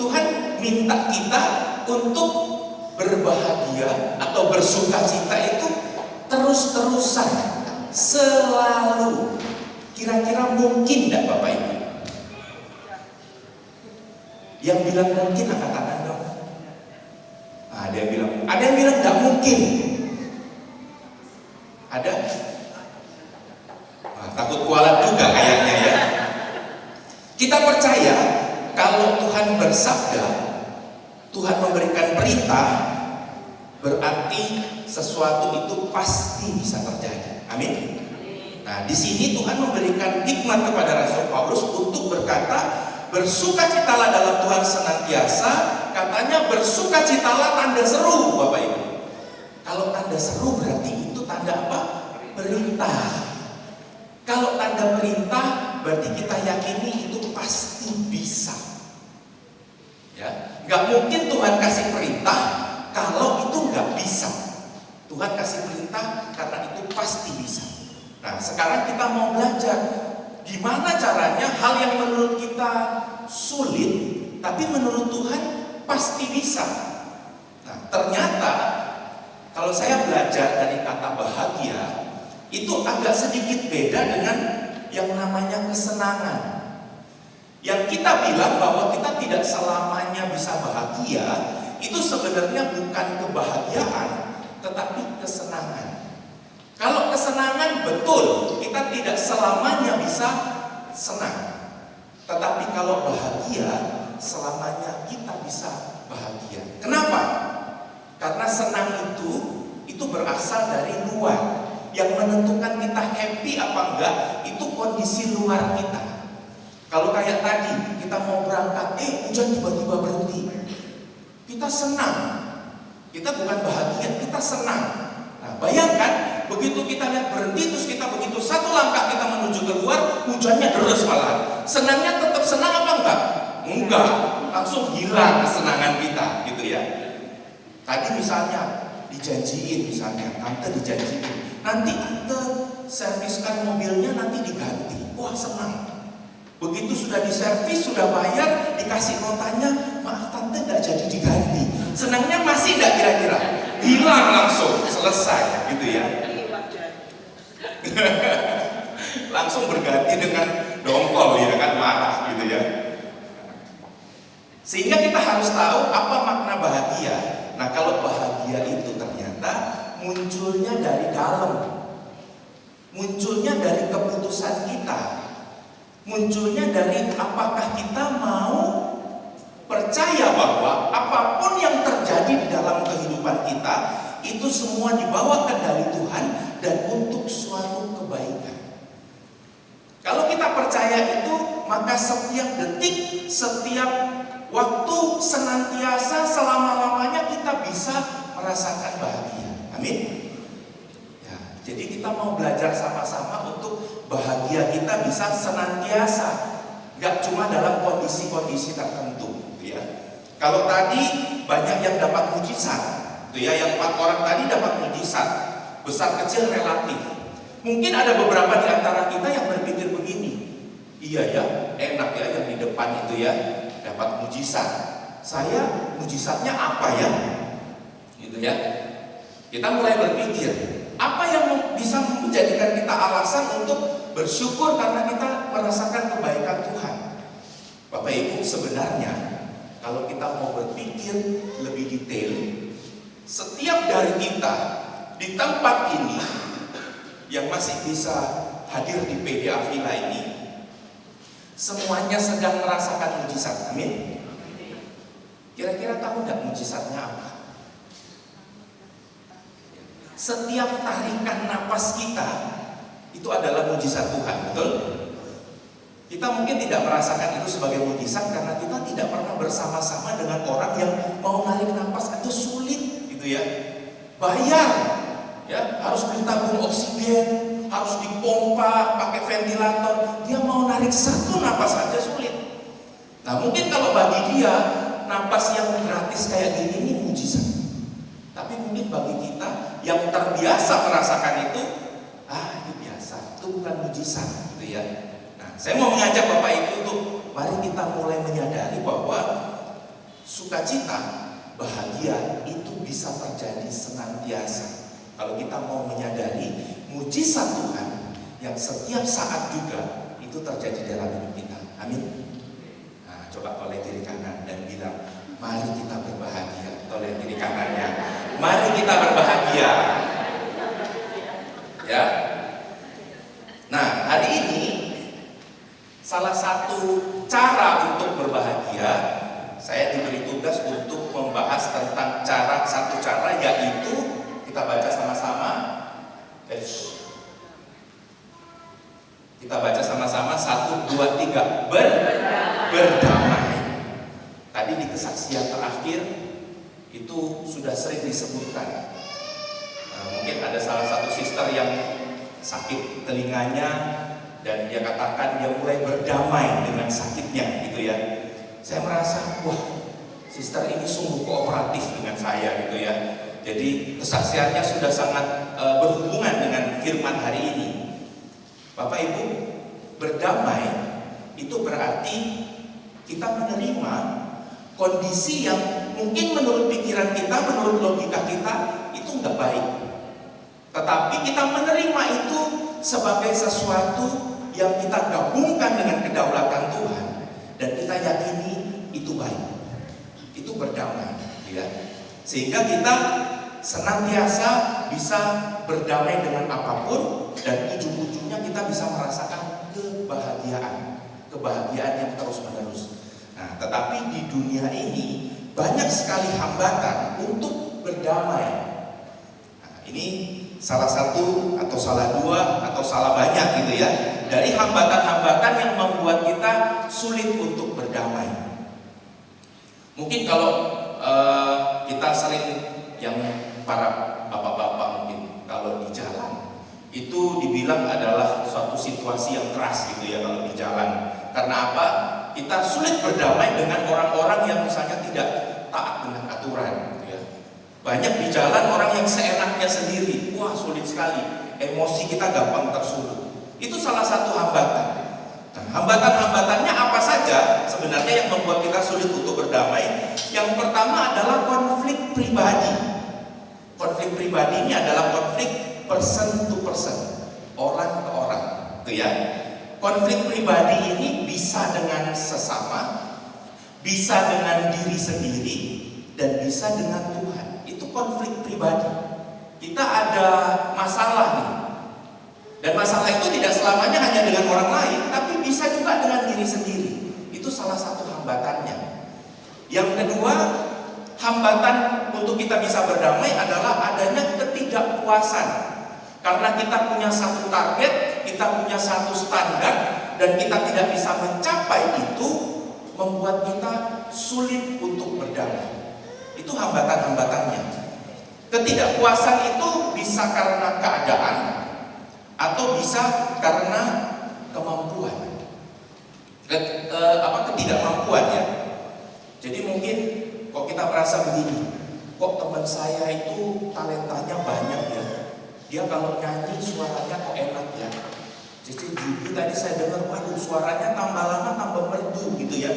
Tuhan minta kita untuk berbahagia atau bersukacita itu terus-terusan, selalu. Kira-kira mungkin enggak Bapak Ibu? Yang bilang mungkin angkat tangan dong. Ada yang bilang enggak mungkin. Ada? Takut kualat juga kayaknya ya. Kita percaya kalau Tuhan bersabda, Tuhan memberikan perintah, berarti sesuatu itu pasti bisa terjadi. Amin. Nah, di sini Tuhan memberikan hikmat kepada Rasul Paulus untuk berkata, bersukacitalah dalam Tuhan senantiasa. Katanya bersukacitalah tanda seru, Bapak Ibu. Kalau tanda seru berarti itu tanda apa? Perintah. Kalau tanda perintah berarti kita yakini itu pasti bisa. Ya, nggak mungkin Tuhan kasih perintah kalau itu nggak bisa. Tuhan kasih perintah karena itu pasti bisa. Nah, sekarang kita mau belajar gimana caranya hal yang menurut kita sulit, tapi menurut Tuhan pasti bisa. Nah, ternyata kalau saya belajar dari kata bahagia, itu agak sedikit beda dengan yang namanya kesenangan. Yang kita bilang bahwa kita tidak selamanya bisa bahagia, itu sebenarnya bukan kebahagiaan, tetapi kesenangan. Kalau kesenangan betul, kita tidak selamanya bisa senang. Tetapi kalau bahagia, selamanya kita bisa bahagia. Kenapa? Karena senang itu berasal dari luar. Yang menentukan kita happy apa enggak, itu kondisi luar kita. Kalau kayak tadi, kita mau berangkat, hujan tiba-tiba berhenti. Kita senang. Kita bukan bahagia, kita senang. Nah, bayangkan begitu kita lihat berhenti, terus kita begitu satu langkah kita menuju keluar, hujannya deras malah. Senangnya tetap senang apa enggak? Enggak, langsung hilang kesenangan kita, gitu ya. Tadi misalnya dijanjiin, misalnya tante dijanjiin, nanti tante serviskan mobilnya, nanti diganti. Wah, senang. Begitu sudah diservis, sudah bayar, dikasih notanya, maaf tante nggak jadi diganti. Senangnya masih nggak kira-kira? Hilang langsung, selesai, gitu ya. Langsung berganti dengan dongkol, ya kan, marah, gitu ya. Sehingga kita harus tahu apa makna bahagia. Nah, kalau bahagia itu ternyata munculnya dari dalam, munculnya dari keputusan kita. Munculnya dari apakah kita mau percaya bahwa apapun yang terjadi di dalam kehidupan kita itu semua dibawa kendali Tuhan dan untuk suatu kebaikan. Kalau kita percaya itu, maka setiap detik, setiap waktu, senantiasa, selama-lamanya kita bisa merasakan bahagia. Amin. Ya, jadi kita mau belajar sama-sama untuk bahagia kita bisa senantiasa, gak cuma dalam kondisi-kondisi tertentu, gitu ya. Kalau tadi banyak yang dapat mujizat, gitu ya, yang 4 orang tadi dapat mujizat, besar kecil relatif. Mungkin ada beberapa di antara kita yang berpikir begini, iya ya, enak ya yang di depan itu ya, dapat mujizat. Saya mujizatnya apa ya? Gitu ya. Kita mulai berpikir, apa yang bisa menjadikan kita alasan untuk bersyukur karena kita merasakan kebaikan Tuhan. Bapak Ibu, sebenarnya kalau kita mau berpikir lebih detail, setiap dari kita di tempat ini yang masih bisa hadir di PDA Villa ini, semuanya sedang merasakan mujizat. Amin. Kira-kira tahu nggak mujizatnya apa? Setiap tarikan napas kita itu adalah mujizat Tuhan, betul? Kita mungkin tidak merasakan itu sebagai mujizat karena kita tidak pernah bersama-sama dengan orang yang mau narik napas itu sulit, gitu ya. Bayar, ya, harus beli tabung oksigen, harus dipompa, pakai ventilator. Dia mau narik satu napas saja sulit. Nah, mungkin kalau bagi dia napas yang gratis kayak gini ini mujizat. Tapi mungkin bagi kita yang terbiasa merasakan itu, itu biasa, itu bukan mujizat, gitu ya. Nah, saya mau mengajak Bapak Ibu untuk mari kita mulai menyadari bahwa sukacita, bahagia itu bisa terjadi senantiasa. Kalau kita mau menyadari mujizat Tuhan yang setiap saat juga itu terjadi dalam hidup kita. Amin. Nah, coba oleh kiri kanan dan bilang, mari kita berbahagia. Oleh kiri kanannya, mari kita berbahagia. Ya. Nah, hari ini salah satu cara untuk berbahagia, saya diberi tugas untuk membahas tentang satu cara, yaitu kita baca sama-sama. Kita baca sama-sama 1, 2, 3. Berdamai. Tadi di kesaksian terakhir itu sudah sering disebutkan. Mungkin ada salah satu sister yang sakit telinganya dan dia katakan dia mulai berdamai dengan sakitnya, gitu ya. Saya merasa, wah, sister ini sungguh kooperatif dengan saya, gitu ya. Jadi kesaksiannya sudah sangat berhubungan dengan firman hari ini. Bapak Ibu, berdamai itu berarti kita menerima kondisi yang mungkin menurut pikiran kita, menurut logika kita itu nggak baik. Tetapi kita menerima itu sebagai sesuatu yang kita gabungkan dengan kedaulatan Tuhan dan kita yakini itu baik. Itu berdamai, ya. Sehingga kita senantiasa bisa berdamai dengan apapun dan ujung-ujungnya kita bisa merasakan kebahagiaan yang terus-menerus. Nah, tetapi di dunia ini banyak sekali hambatan untuk berdamai. Nah, ini salah satu atau salah dua atau salah banyak, gitu ya, dari hambatan-hambatan yang membuat kita sulit untuk berdamai. Mungkin kalau kita sering yang para bapak-bapak mungkin kalau di jalan itu dibilang adalah suatu situasi yang keras gitu ya kalau di jalan. Karena apa? Kita sulit berdamai dengan orang-orang yang misalnya tidak taat dengan aturan gitu ya. Banyak di jalan orang yang seenaknya sendiri. Wah, sulit sekali. Emosi kita gampang tersulut. Itu salah satu hambatan. Nah, hambatan-hambatannya apa saja sebenarnya yang membuat kita sulit untuk berdamai? Yang pertama adalah konflik pribadi. Konflik pribadi ini adalah konflik person to person, orang ke orang, gitu ya. Konflik pribadi ini bisa dengan sesama, bisa dengan diri sendiri, dan bisa dengan Tuhan. Itu konflik pribadi. Kita ada masalah nih, dan masalah itu tidak selamanya hanya dengan orang lain, tapi bisa juga dengan diri sendiri. Itu salah satu hambatannya. Yang kedua, hambatan untuk kita bisa berdamai adalah adanya ketidakpuasan. Karena kita punya satu target, kita punya satu standar, dan kita tidak bisa mencapai itu, membuat kita sulit untuk berdamai. Itu hambatan-hambatannya. Ketidakpuasan itu bisa karena keadaan, atau bisa karena kemampuan. Ketidakmampuan ya. Jadi mungkin kok kita merasa begini, kok teman saya itu talentanya banyak ya. Dia kalau nyanyi suaranya kok enak ya. Jadi Jubi tadi saya dengar, waduh suaranya tambah lama tambah merdu gitu ya.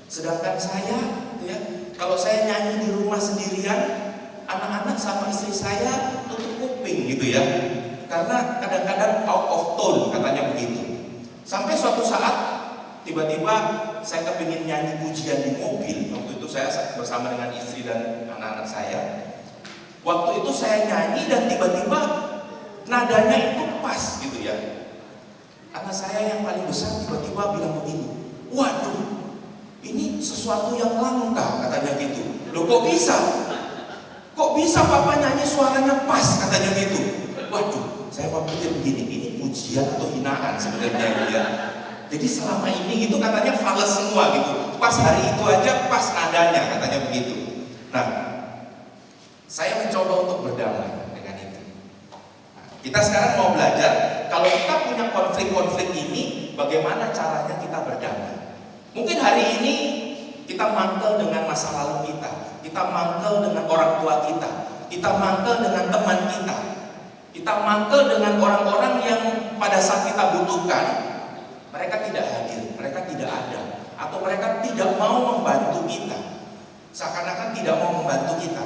Sedangkan saya gitu ya, kalau saya nyanyi di rumah sendirian, anak-anak sama istri saya tutup kuping gitu ya. Karena kadang-kadang out of tone katanya begitu. Sampai suatu saat tiba-tiba saya kepingin nyanyi pujian di mobil. Waktu itu saya bersama dengan istri dan anak-anak saya. Waktu itu saya nyanyi dan tiba-tiba nadanya itu pas gitu ya. Anak saya yang paling besar tiba-tiba bilang begini, waduh ini sesuatu yang langka katanya gitu. Loh kok bisa? Kok bisa papa nyanyi suaranya pas katanya gitu. Waduh, saya pikir begini, ini pujian atau hinaan sebenarnya ya. Jadi selama ini itu katanya fals semua gitu. Pas hari itu aja pas nadanya katanya begitu. Nah, saya mencoba untuk berdamai dengan itu. Nah, kita sekarang mau belajar kalau kita punya konflik-konflik ini, bagaimana caranya kita berdamai. Mungkin hari ini kita mantel dengan masa lalu kita mantel dengan orang tua kita mantel dengan teman kita mantel dengan orang-orang yang pada saat kita butuhkan, mereka tidak hadir, mereka tidak ada, atau mereka tidak mau membantu kita, seakan-akan tidak mau membantu kita.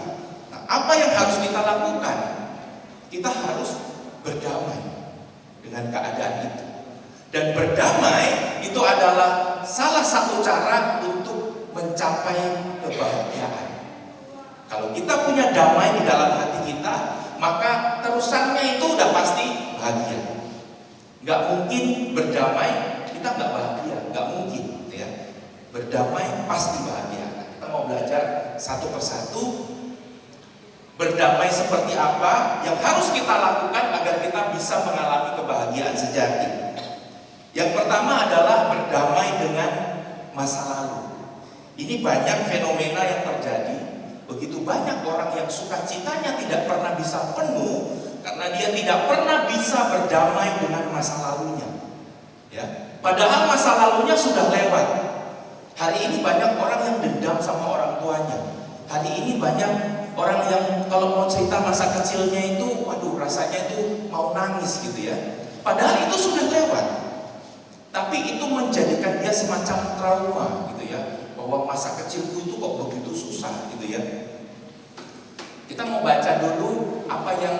Apa yang harus kita lakukan? Kita harus berdamai dengan keadaan itu. Dan berdamai itu adalah salah satu cara untuk mencapai kebahagiaan. Kalau kita punya damai di dalam hati kita, maka terusannya itu udah pasti bahagia. Gak mungkin berdamai kita gak bahagia, gak mungkin ya. Berdamai pasti bahagia. Kita mau belajar satu persatu berdamai seperti apa yang harus kita lakukan agar kita bisa mengalami kebahagiaan sejati. Yang pertama adalah berdamai dengan masa lalu. Ini banyak fenomena yang terjadi. Begitu banyak orang yang sukacitanya tidak pernah bisa penuh karena dia tidak pernah bisa berdamai dengan masa lalunya. Ya, padahal masa lalunya sudah lewat. Hari ini banyak orang yang dendam sama orang tuanya. Hari ini banyak orang yang kalau mau cerita masa kecilnya itu, waduh rasanya itu mau nangis gitu ya. Padahal itu sudah lewat. Tapi itu menjadikan dia semacam trauma gitu ya. Bahwa masa kecilku itu kok begitu susah gitu ya. Kita mau baca dulu apa yang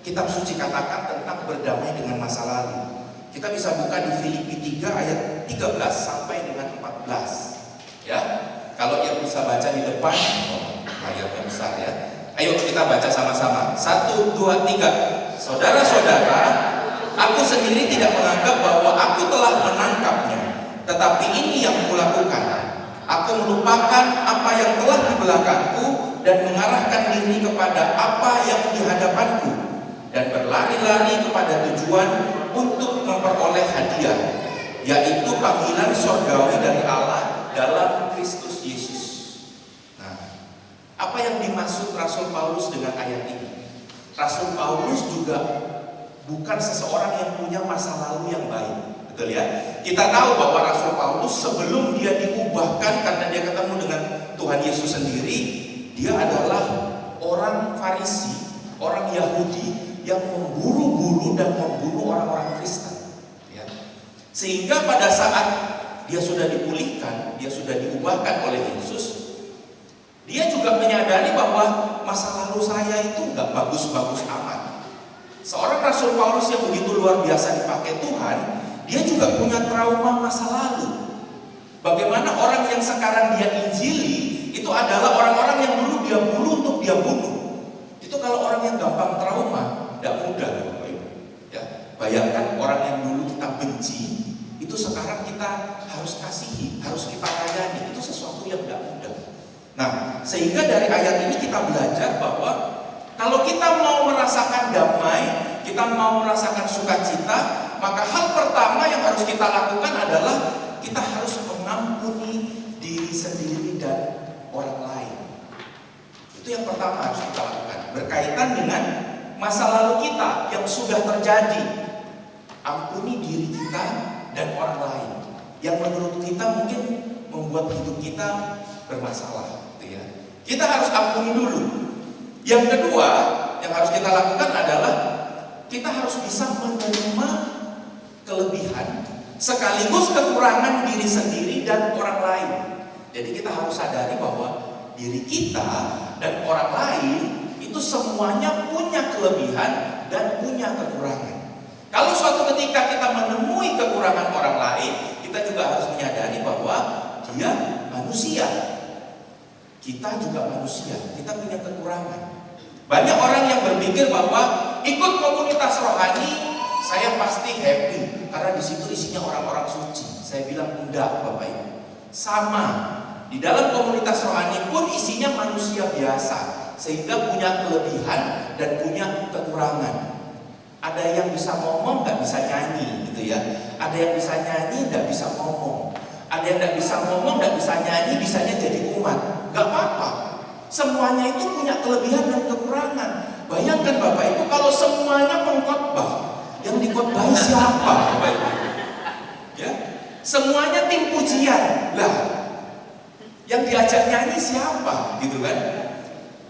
kitab suci katakan tentang berdamai dengan masa lalu. Kita bisa buka di Filipi 3 ayat 13 sampai dengan 14. Ya. Kalau yang bisa baca di depan, ayatnya besar ya. Ayo kita baca sama-sama. 1, 2, 3. Saudara-saudara, aku sendiri tidak menganggap bahwa aku telah menangkapnya, tetapi ini yang kulakukan. Aku melupakan apa yang telah di belakangku dan mengarahkan diri kepada apa yang di hadapanku dan berlari-lari kepada tujuan untuk memperoleh hadiah, yaitu panggilan surgawi dari Allah dalam Kristus Yesus. Nah, Apa yang dimaksud Rasul Paulus dengan ayat ini? Rasul Paulus juga bukan seseorang yang punya masa lalu yang baik. Betul ya? Kita tahu bahwa Rasul Paulus sebelum dia diubahkan karena dia ketemu dengan Tuhan Yesus sendiri, dia adalah orang Farisi, orang Yahudi yang memburu-buru dan membunuh orang-orang Kristen. Ya. Sehingga pada saat dia sudah dipulihkan, dia sudah diubahkan oleh Yesus, dia juga menyadari bahwa masa lalu saya itu nggak bagus-bagus amat. Seorang Rasul Paulus yang begitu luar biasa dipakai Tuhan, dia juga punya trauma masa lalu. Bagaimana orang yang sekarang dia injili itu adalah orang-orang yang dulu dia bunuh untuk dia bunuh. Itu kalau orang yang gampang trauma, tidak mudah Bapak Ibu. Ya, bayangkan orang yang dulu kita benci, itu sekarang kita harus kasihi, harus kita layani. Itu sesuatu yang tidak mudah. Nah, sehingga dari ayat ini kita belajar bahwa kalau kita mau merasakan damai, kita mau merasakan sukacita, maka hal pertama yang harus kita lakukan adalah kita harus mengampuni diri sendiri dan orang lain. Itu yang pertama harus kita lakukan, berkaitan dengan masa lalu kita yang sudah terjadi. Ampuni diri kita dan orang lain yang menurut kita mungkin membuat hidup kita bermasalah. Ya. Kita harus ampuni dulu. Yang kedua yang harus kita lakukan adalah kita harus bisa menerima kelebihan sekaligus kekurangan diri sendiri dan orang lain. Jadi kita harus sadari bahwa diri kita dan orang lain itu semuanya punya kelebihan dan punya kekurangan. Kalau suatu ketika kita menemui kekurangan orang lain, kita juga harus menyadari bahwa dia manusia. Kita juga manusia, kita punya kekurangan. Banyak orang yang berpikir bahwa ikut komunitas rohani saya pasti happy karena di situ isinya orang-orang suci. Saya bilang enggak Bapak Ibu. Sama, di dalam komunitas rohani pun isinya manusia biasa, sehingga punya kelebihan dan punya kekurangan. Ada yang bisa ngomong nggak bisa nyanyi gitu ya. Ada yang bisa nyanyi nggak bisa ngomong. Ada yang nggak bisa ngomong nggak bisa nyanyi, bisanya jadi umat. Gak apa-apa. Semuanya itu punya kelebihan dan kekurangan. Bayangkan Bapak Ibu kalau semuanya pengkhotbah, yang dikhotbahi siapa Bapak Ibu? Ya, semuanya tim pujian. Lah, yang diajak nyanyi siapa? Gitu kan?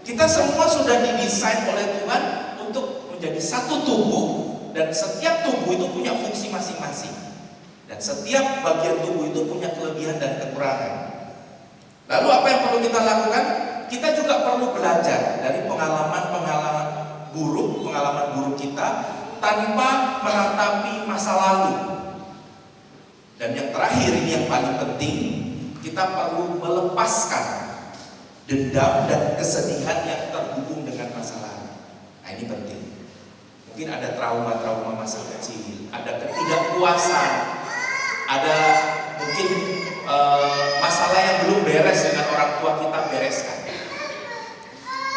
Kita semua sudah didesain oleh Tuhan untuk menjadi satu tubuh, dan setiap tubuh itu punya fungsi masing-masing. Dan setiap bagian tubuh itu punya kelebihan dan kekurangan. Lalu apa yang perlu kita lakukan? Kita juga perlu belajar dari pengalaman-pengalaman buruk kita tanpa meratapi masa lalu. Dan yang terakhir ini yang paling penting, kita perlu melepaskan dendam dan kesedihan yang terhubung dengan masa lalu. Nah ini penting. Mungkin ada trauma-trauma masa kecil, ada ketidakpuasan, ada mungkin masalah yang belum beres dengan orang tua kita bereskan.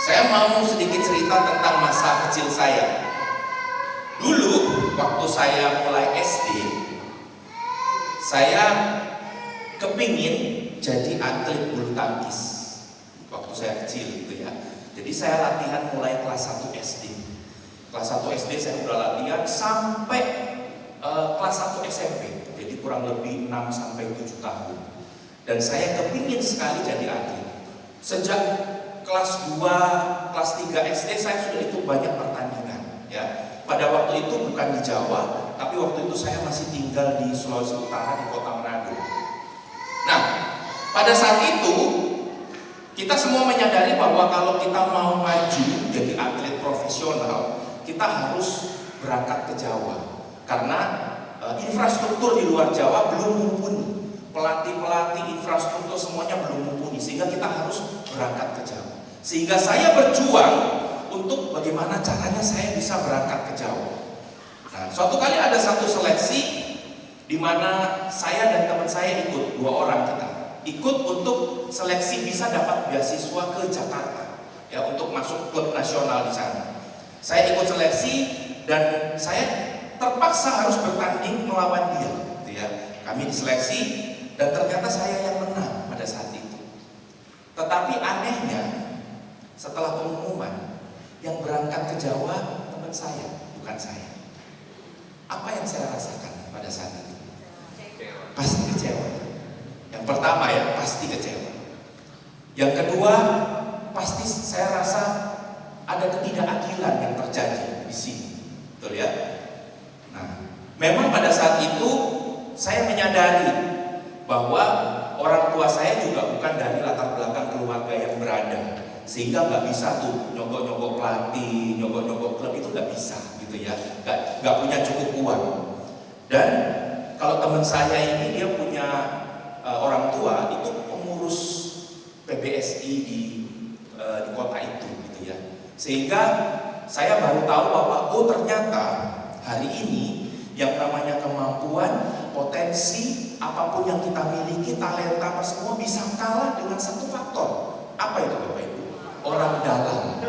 Saya mau sedikit cerita tentang masa kecil saya. Dulu waktu saya mulai SD, saya kepingin jadi atlet bulu tangkis waktu saya kecil gitu ya. Jadi saya latihan mulai kelas 1 SD. Kelas 1 SD saya udah latihan sampai kelas 1 SMP. Jadi kurang lebih 6 sampai 7 tahun. Dan saya kepingin sekali jadi atlet. Sejak kelas 2, kelas 3 SD saya sudah ikut banyak pertandingan ya. Pada waktu itu bukan di Jawa, tapi waktu itu saya masih tinggal di Sulawesi Utara di Kota Manado. Nah, pada saat itu kita semua menyadari bahwa kalau kita mau maju jadi atlet profesional, kita harus berangkat ke Jawa. Karena infrastruktur di luar Jawa belum mumpuni. Pelatih-pelatih, infrastruktur semuanya belum mumpuni, sehingga kita harus berangkat ke Jawa. Sehingga saya berjuang untuk bagaimana caranya saya bisa berangkat ke Jawa. Nah, suatu kali ada satu seleksi di mana saya dan teman saya ikut, 2 orang kita ikut untuk seleksi bisa dapat beasiswa ke Jakarta ya, untuk masuk klub nasional di sana. Saya ikut seleksi dan saya terpaksa harus bertanding melawan dia gitu ya. Kami diseleksi dan ternyata saya yang menang pada saat itu. Tetapi anehnya Setelah pengumuman, yang berangkat ke Jawa teman saya, bukan saya. Apa yang saya rasakan pada saat itu? Pasti kecewa. Yang pertama ya, pasti kecewa. Yang kedua, pasti saya rasa ada ketidakadilan yang terjadi di sini. Betul ya? Nah, memang pada saat itu saya menyadari bahwa orang tua saya juga bukan dari latar belakang keluarga yang berada, sehingga nggak bisa tuh nyogok-nyogok pelatih, nyogok-nyogok klub, itu nggak bisa gitu ya, nggak punya cukup uang. Dan kalau teman saya ini dia punya orang tua itu pengurus PBSI di kota itu gitu ya, sehingga saya baru tahu bahwa oh ternyata hari ini yang namanya kemampuan, potensi, apapun yang kita miliki, talenta apa semua bisa kalah dengan satu faktor. Apa itu Bapak Ibu? Orang dalam.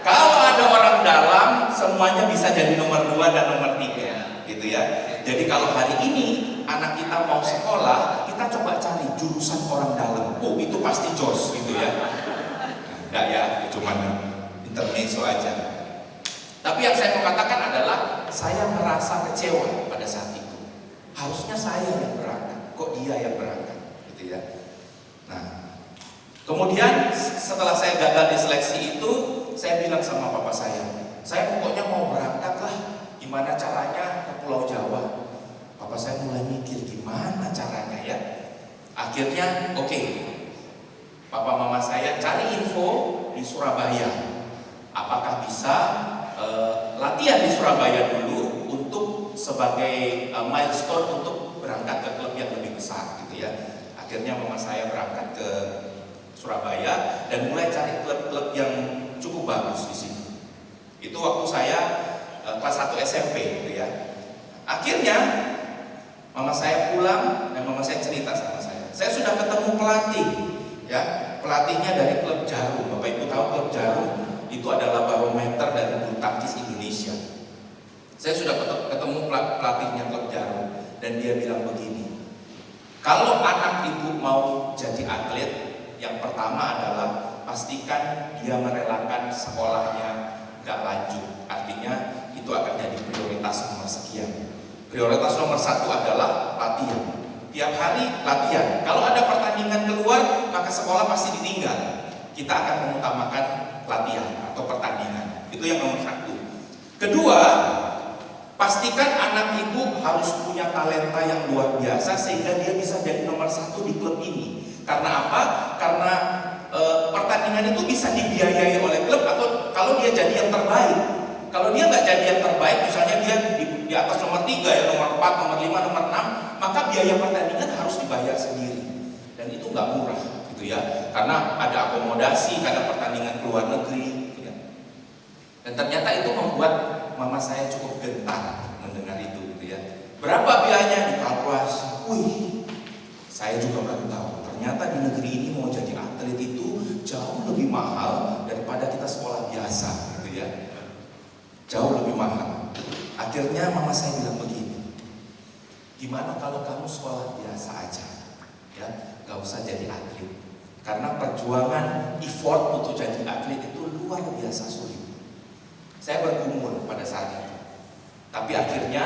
Kalau ada orang dalam, semuanya bisa jadi nomor 2 dan nomor 3 gitu ya. Jadi kalau hari ini anak kita mau sekolah, kita coba cari jurusan orang dalam. Oh itu pasti jos gitu ya. Enggak ya, cuma intermezzo aja. Tapi yang saya mau katakan adalah saya merasa kecewa pada saat itu. Harusnya saya yang berangkat, kok dia yang berangkat, gitu ya. Nah, kemudian setelah saya gagal di seleksi itu, saya bilang sama papa saya pokoknya mau berangkat lah. Gimana caranya ke Pulau Jawa? Papa saya mulai mikir gimana caranya ya. Akhirnya, oke. Papa mama saya cari info di Surabaya. Apakah bisa latihan di Surabaya dulu untuk sebagai milestone untuk berangkat ke klub yang lebih besar gitu ya. Akhirnya mama saya berangkat ke Surabaya dan mulai cari klub-klub yang cukup bagus di sini. Itu waktu saya kelas 1 SMP gitu ya. Akhirnya mama saya pulang dan mama saya cerita sama saya. Saya sudah ketemu pelatih ya. Pelatihnya dari klub Jarum. Bapak Ibu tahu klub Jarum itu adalah barometer dari bulu tangkis Indonesia. Saya sudah ketemu pelatihnya klub Jarum dan dia bilang begini, kalau anak ibu mau jadi atlet, yang pertama adalah pastikan dia merelakan sekolahnya gak lanjut. Artinya itu akan jadi prioritas nomor sekian. Prioritas nomor 1 adalah latihan. Tiap hari latihan. Kalau ada pertandingan keluar, maka sekolah pasti ditinggal. Kita akan mengutamakan latihan atau pertandingan. Itu yang nomor 1. Kedua, pastikan anak ibu harus punya talenta yang luar biasa sehingga dia bisa jadi nomor 1 di klub ini. Karena apa? Karena pertandingan itu bisa dibiayai oleh klub atau kalau dia jadi yang terbaik. Kalau dia nggak jadi yang terbaik, misalnya dia di atas nomor 3 ya, nomor 4, nomor 5, nomor 6, maka biaya pertandingan harus dibayar sendiri. Dan itu nggak murah gitu ya. Karena ada akomodasi, karena pertandingan ke luar negeri gitu ya. Dan ternyata itu membuat mama saya cukup gentar mendengar itu gitu ya. Berapa biayanya dikalkulasi? Wih, saya juga baru tahu. Ternyata di negeri ini mau jadi atlet itu jauh lebih mahal daripada kita sekolah biasa gitu ya. Jauh lebih mahal. Akhirnya mama saya bilang begini, gimana kalau kamu sekolah biasa aja ya, gak usah jadi atlet. Karena perjuangan effort untuk jadi atlet itu luar biasa sulit. Saya bergumul pada saat itu. Tapi akhirnya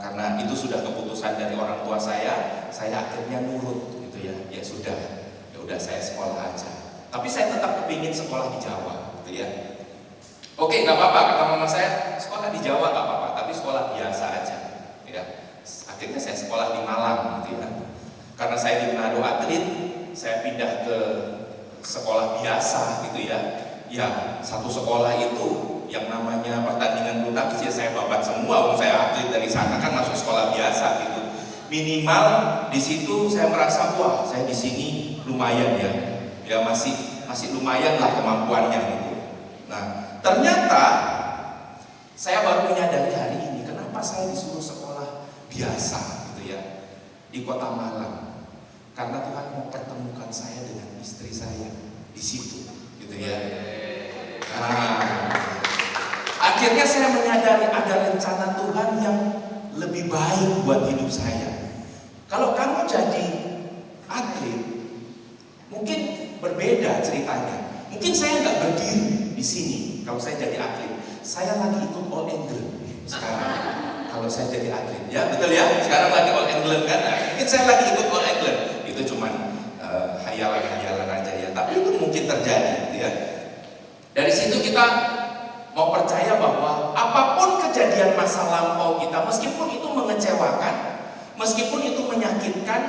karena itu sudah keputusan dari orang tua saya akhirnya nurut gitu ya. Ya sudah, ya udah saya sekolah aja. Tapi saya tetap kepingin sekolah di Jawa gitu ya. Oke, nggak apa-apa, kata mama saya, sekolah di Jawa nggak apa-apa, tapi sekolah biasa aja ya. Akhirnya saya sekolah di Malang gitu ya. Karena saya di Manado atlet, saya pindah ke sekolah biasa gitu ya. Ya, satu sekolah itu yang namanya pertandingan bulu tangkis ya saya babat semua. Saya atlet dari sana kan masuk sekolah biasa gitu. Minimal di situ saya merasa wah, saya di sini lumayan ya. Ya masih lumayan lah kemampuannya gitu. Nah, ternyata saya baru menyadari hari ini kenapa saya disuruh sekolah biasa gitu ya di Kota Malang. Karena Tuhan mau pertemukan saya dengan istri saya di situ gitu ya. Nah, akhirnya saya menyadari ada rencana Tuhan yang lebih baik buat hidup saya. Kalau kamu jadi atlet, mungkin berbeda beda ceritanya. Mungkin saya nggak berdiri di sini kalau saya jadi atlet. Saya lagi ikut All England sekarang. Kalau saya jadi atlet, ya betul ya. Sekarang lagi All England kan? Nah, mungkin saya lagi ikut All England. Itu cuman hayalan-hayalan aja ya. Tapi itu mungkin terjadi, ya. Dari situ kita mau percaya bahwa apapun kejadian masa lampau kita, meskipun itu mengecewakan, meskipun itu menyakitkan,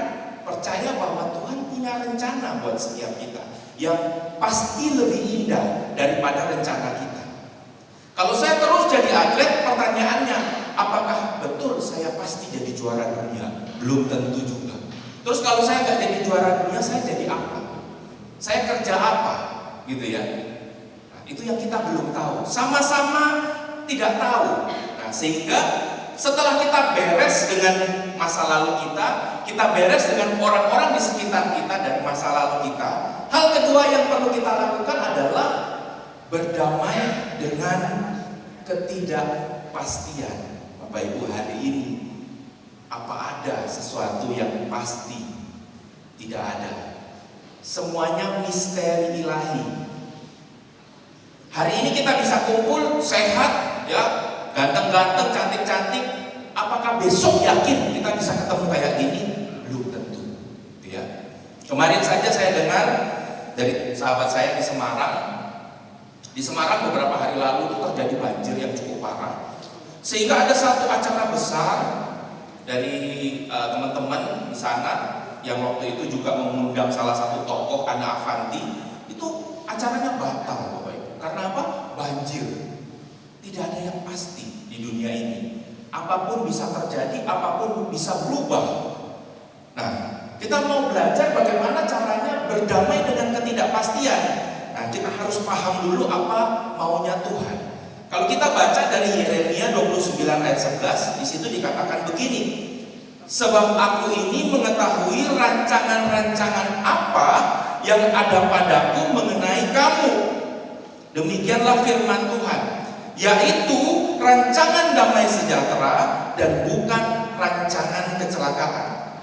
percaya bahwa Tuhan punya rencana buat setiap kita yang pasti lebih indah daripada rencana kita. Kalau saya terus jadi atlet, pertanyaannya, apakah betul saya pasti jadi juara dunia? Belum tentu juga. Terus kalau saya nggak jadi juara dunia, saya jadi apa? Saya kerja apa? Gitu ya. Nah, itu yang kita belum tahu. Sama-sama tidak tahu. Nah, sehingga setelah kita beres dengan masa lalu kita beres dengan orang-orang di sekitar kita dari masa lalu kita. Hal kedua yang perlu kita lakukan adalah berdamai dengan ketidakpastian. Bapak Ibu, hari ini apa ada sesuatu yang pasti? Tidak ada. Semuanya misteri ilahi. Hari ini kita bisa kumpul sehat, ya, ganteng-ganteng, cantik-cantik. Apakah besok yakin kita bisa ketemu kayak gini? Belum tentu, ya. Kemarin saja saya dengar dari sahabat saya di Semarang. Di Semarang beberapa hari lalu itu terjadi banjir yang cukup parah, sehingga ada satu acara besar dari teman-teman di sana yang waktu itu juga mengundang salah satu tokoh, Ana Avanti. Itu acaranya batal, Bapak Ibu. Karena apa? Banjir. Tidak ada yang pasti di dunia ini. Apapun bisa terjadi, apapun bisa berubah. Nah, kita mau belajar bagaimana caranya berdamai dengan ketidakpastian. Nah, kita harus paham dulu apa maunya Tuhan. Kalau kita baca dari Yeremia 29 ayat 11, di situ dikatakan begini. Sebab aku ini mengetahui rancangan-rancangan apa yang ada padaku mengenai kamu. Demikianlah firman Tuhan, yaitu rancangan damai sejahtera dan bukan rancangan kecelakaan.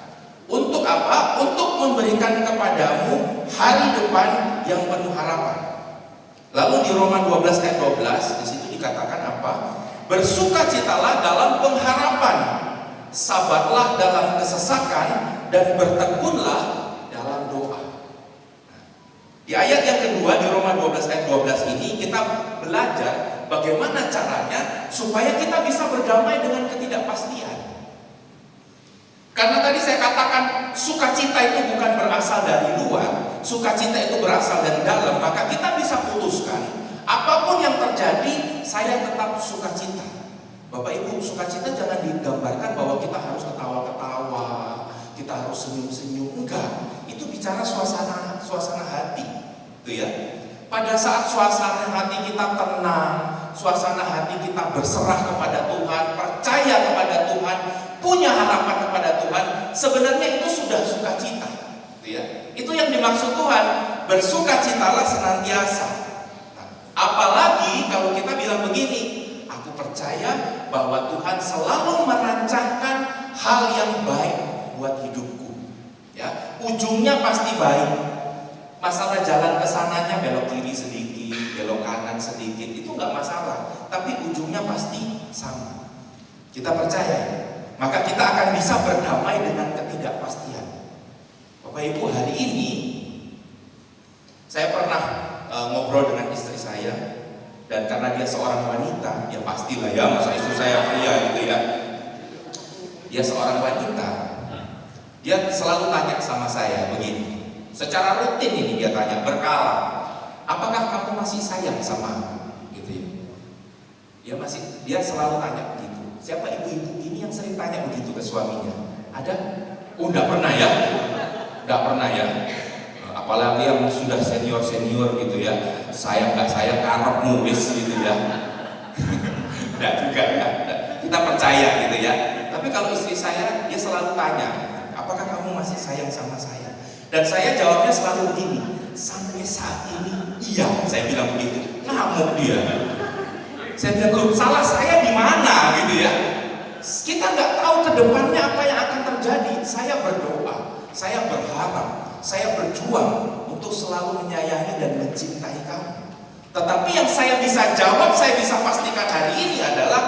Untuk apa? Untuk memberikan kepadamu hari depan yang penuh harapan. Lalu di Roma 12 ayat 12 di situ dikatakan apa? Bersukacitalah dalam pengharapan, sabarlah dalam kesesakan, dan bertekunlah dalam doa. Di ayat yang kedua di Roma 12 ayat 12 ini kita belajar bagaimana caranya supaya kita bisa berdamai dengan ketidakpastian. Karena tadi saya katakan sukacita itu bukan berasal dari luar, sukacita itu berasal dari dalam. Maka kita bisa putuskan apapun yang terjadi, saya tetap sukacita. Bapak Ibu, sukacita jangan digambarkan bahwa kita harus ketawa-ketawa, kita harus senyum-senyum. Enggak, itu bicara suasana hati, gitu ya. Pada saat suasana hati kita tenang, suasana hati kita berserah kepada Tuhan, percaya kepada Tuhan, punya harapan kepada Tuhan, sebenarnya itu sudah sukacita, gitu ya. Itu yang dimaksud Tuhan, bersukacitalah senantiasa. Nah, apalagi kalau kita bilang begini, aku percaya bahwa Tuhan selalu merancangkan hal yang baik buat hidupku, ya. Ujungnya pasti baik. Masalah jalan kesananya belok kiri sedikit, belok kanan sedikit, itu nggak masalah. Tapi ujungnya pasti sama. Kita percaya, maka kita akan bisa berdamai dengan ketidakpastian. Bapak Ibu, hari ini saya pernah ngobrol dengan istri saya, dan karena dia seorang wanita, ya pastilah ya, masa istri saya pria gitu ya. Dia seorang wanita, dia selalu tanya sama saya begini. Secara rutin ini dia tanya berkala, apakah kamu masih sayang sama aku? Gitu ya. Dia selalu tanya begitu. Siapa ibu-ibu ini yang sering tanya begitu ke suaminya? Ada? Oh, enggak pernah ya? Enggak pernah ya? Apalagi yang sudah senior-senior gitu ya. Sayang nggak sayang karep nulis gitu ya. Enggak juga ya. Kita percaya gitu ya. Tapi kalau istri saya, dia selalu tanya, apakah kamu masih sayang sama saya? Dan saya jawabnya selalu begini, sampai saat ini iya, saya bilang begitu. Ngamuk dia. Saya bilang, loh, salah saya di mana gitu ya? Kita nggak tahu ke depannya apa yang akan terjadi. Saya berdoa, saya berharap, saya berjuang untuk untuk selalu menyayangi dan mencintai kamu. Tetapi yang saya bisa jawab, saya bisa pastikan hari ini adalah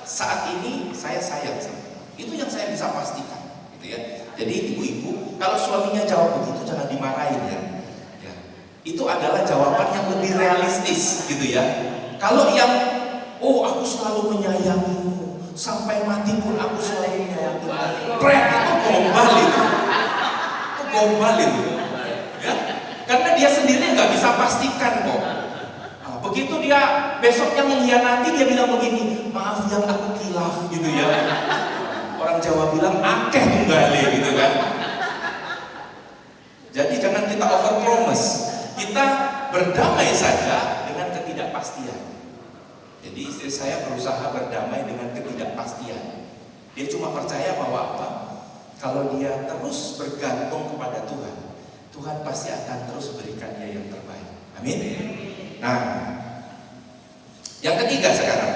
saat ini saya sayang sama kamu. Itu yang saya bisa pastikan, gitu ya. Jadi ibu-ibu, kalau suaminya jawab begitu jangan dimarahin ya. Itu adalah jawaban yang lebih realistis, gitu ya. Kalau yang aku selalu menyayangimu, sampai mati pun aku selalu menyayangimu, itu gombal itu. Itu gombal itu. Ya? Karena dia sendiri nggak bisa pastikan kok. Begitu dia besoknya mengkhianati, dia bilang begini, maaf yang aku kilaf, gitu ya. Orang Jawa bilang akeh tunggale, gitu kan. Jadi jangan kita over promise. Kita berdamai saja dengan ketidakpastian. Jadi istri saya berusaha berdamai dengan ketidakpastian. Dia cuma percaya bahwa apa? Kalau dia terus bergantung kepada Tuhan, Tuhan pasti akan terus berikan dia yang terbaik. Amin. Nah, yang ketiga sekarang,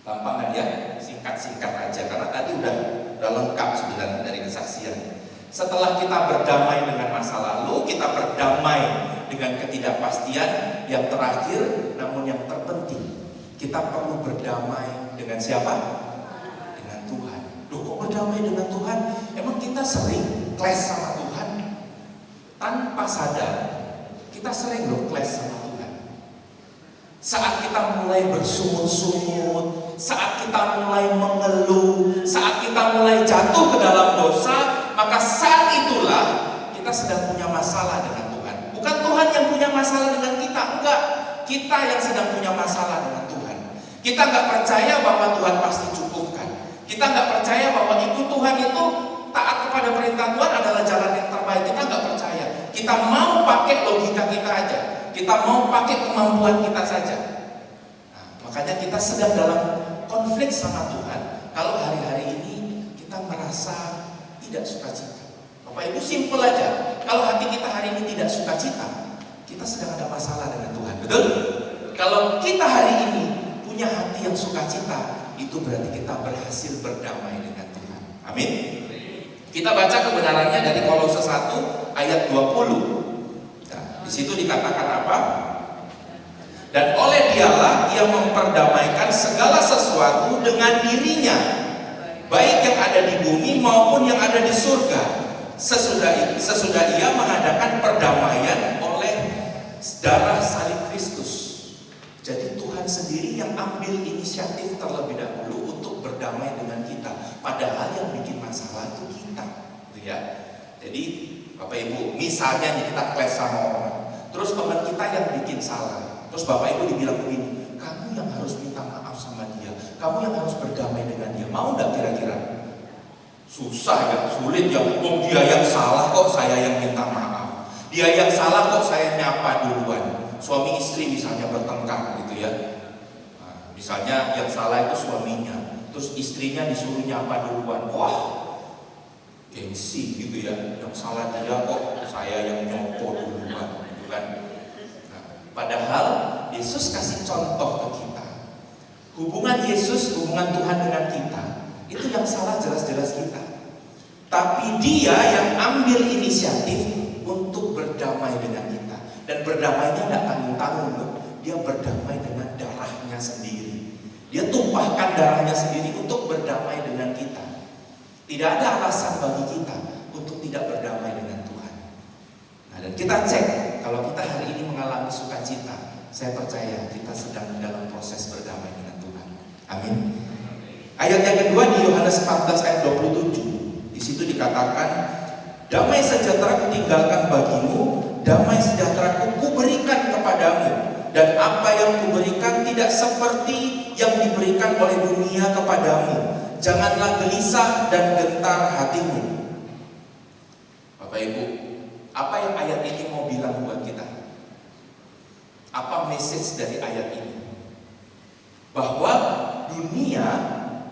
gampang ya, singkat-singkat aja karena tadi udah lengkap sebenarnya dari kesaksian. Setelah kita berdamai dengan masa lalu, kita berdamai dengan ketidakpastian. Yang terakhir, namun yang terpenting, kita perlu berdamai dengan siapa? Dengan Tuhan. Loh, kok berdamai dengan Tuhan? Emang kita sering clash sama Tuhan? Tanpa sadar, kita sering loh clash sama Tuhan. Saat kita mulai bersungut-sungut, saat kita mulai mengeluh, saat kita mulai jatuh ke dalam dosa, maka saat itulah kita sedang punya masalah dengan Tuhan. Bukan Tuhan yang punya masalah dengan kita, enggak. Kita yang sedang punya masalah dengan Tuhan. Kita nggak percaya bahwa Tuhan pasti cukupkan. Kita nggak percaya bahwa Tuhan itu taat kepada perintah Tuhan adalah jalan yang terbaik. Kita nggak percaya. Kita mau pakai logika kita aja. Kita mau pakai kemampuan kita saja. Nah, makanya kita sedang dalam konflik sama Tuhan. Kalau hari-hari ini kita merasa tidak sukacita. Bapak Ibu simpel aja. Kalau hati kita hari ini tidak sukacita, kita sedang ada masalah dengan Tuhan. Betul? Kalau kita hari ini punya hati yang sukacita, itu berarti kita berhasil berdamai dengan Tuhan. Amin. Kita baca kebenarannya dari Kolose 1 ayat 20. Nah, di situ dikatakan apa? Dan oleh Dialah ia memperdamaikan segala sesuatu dengan dirinya, baik yang ada di bumi maupun yang ada di surga. Sesudah ia mengadakan perdamaian oleh darah salib Kristus. Jadi Tuhan sendiri yang ambil inisiatif terlebih dahulu untuk berdamai dengan kita. Padahal yang bikin masalah itu kita, gitu ya. Jadi Bapak Ibu, misalnya nih kita clash sama orang, terus teman kita yang bikin salah, terus Bapak Ibu dibilang begini, kamu yang harus minta maaf sama dia, kamu yang harus berdamai dengan dia. Mau nggak kira-kira? Susah ya, sulit ya. Dia yang salah kok saya yang minta maaf. Dia yang salah kok saya nyapa duluan. Suami istri misalnya bertengkar gitu ya. Nah, misalnya yang salah itu suaminya, terus istrinya disuruh nyapa duluan. Wah, gengsi gitu ya. Yang salah dia kok saya yang nyopo duluan, gitu kan. Nah, padahal Yesus kasih contoh ke kita. Hubungan Yesus, hubungan Tuhan dengan kita, itu yang salah jelas-jelas kita. Tapi Dia yang ambil inisiatif untuk berdamai dengan kita. Dan berdamainya tidak tanggung-tanggung loh. Dia berdamai dengan darahnya sendiri. Dia tumpahkan darahnya sendiri untuk berdamai dengan kita. Tidak ada alasan bagi kita untuk tidak berdamai dengan Tuhan. Nah, dan kita cek, kalau kita hari ini mengalami sukacita, saya percaya kita sedang dalam proses berdamai dengan Tuhan. Amin. Ayat yang kedua di Yohanes 14 ayat 27. Di situ dikatakan, damai sejahtera kutinggalkan bagimu, damai sejahtera kuberikan kepadamu, dan apa yang kuberikan tidak seperti yang diberikan oleh dunia kepadamu. Janganlah gelisah dan gentar hatimu. Bapak Ibu, apa yang ayat ini mau bilang buat kita? Apa message dari ayat ini? Bahwa dunia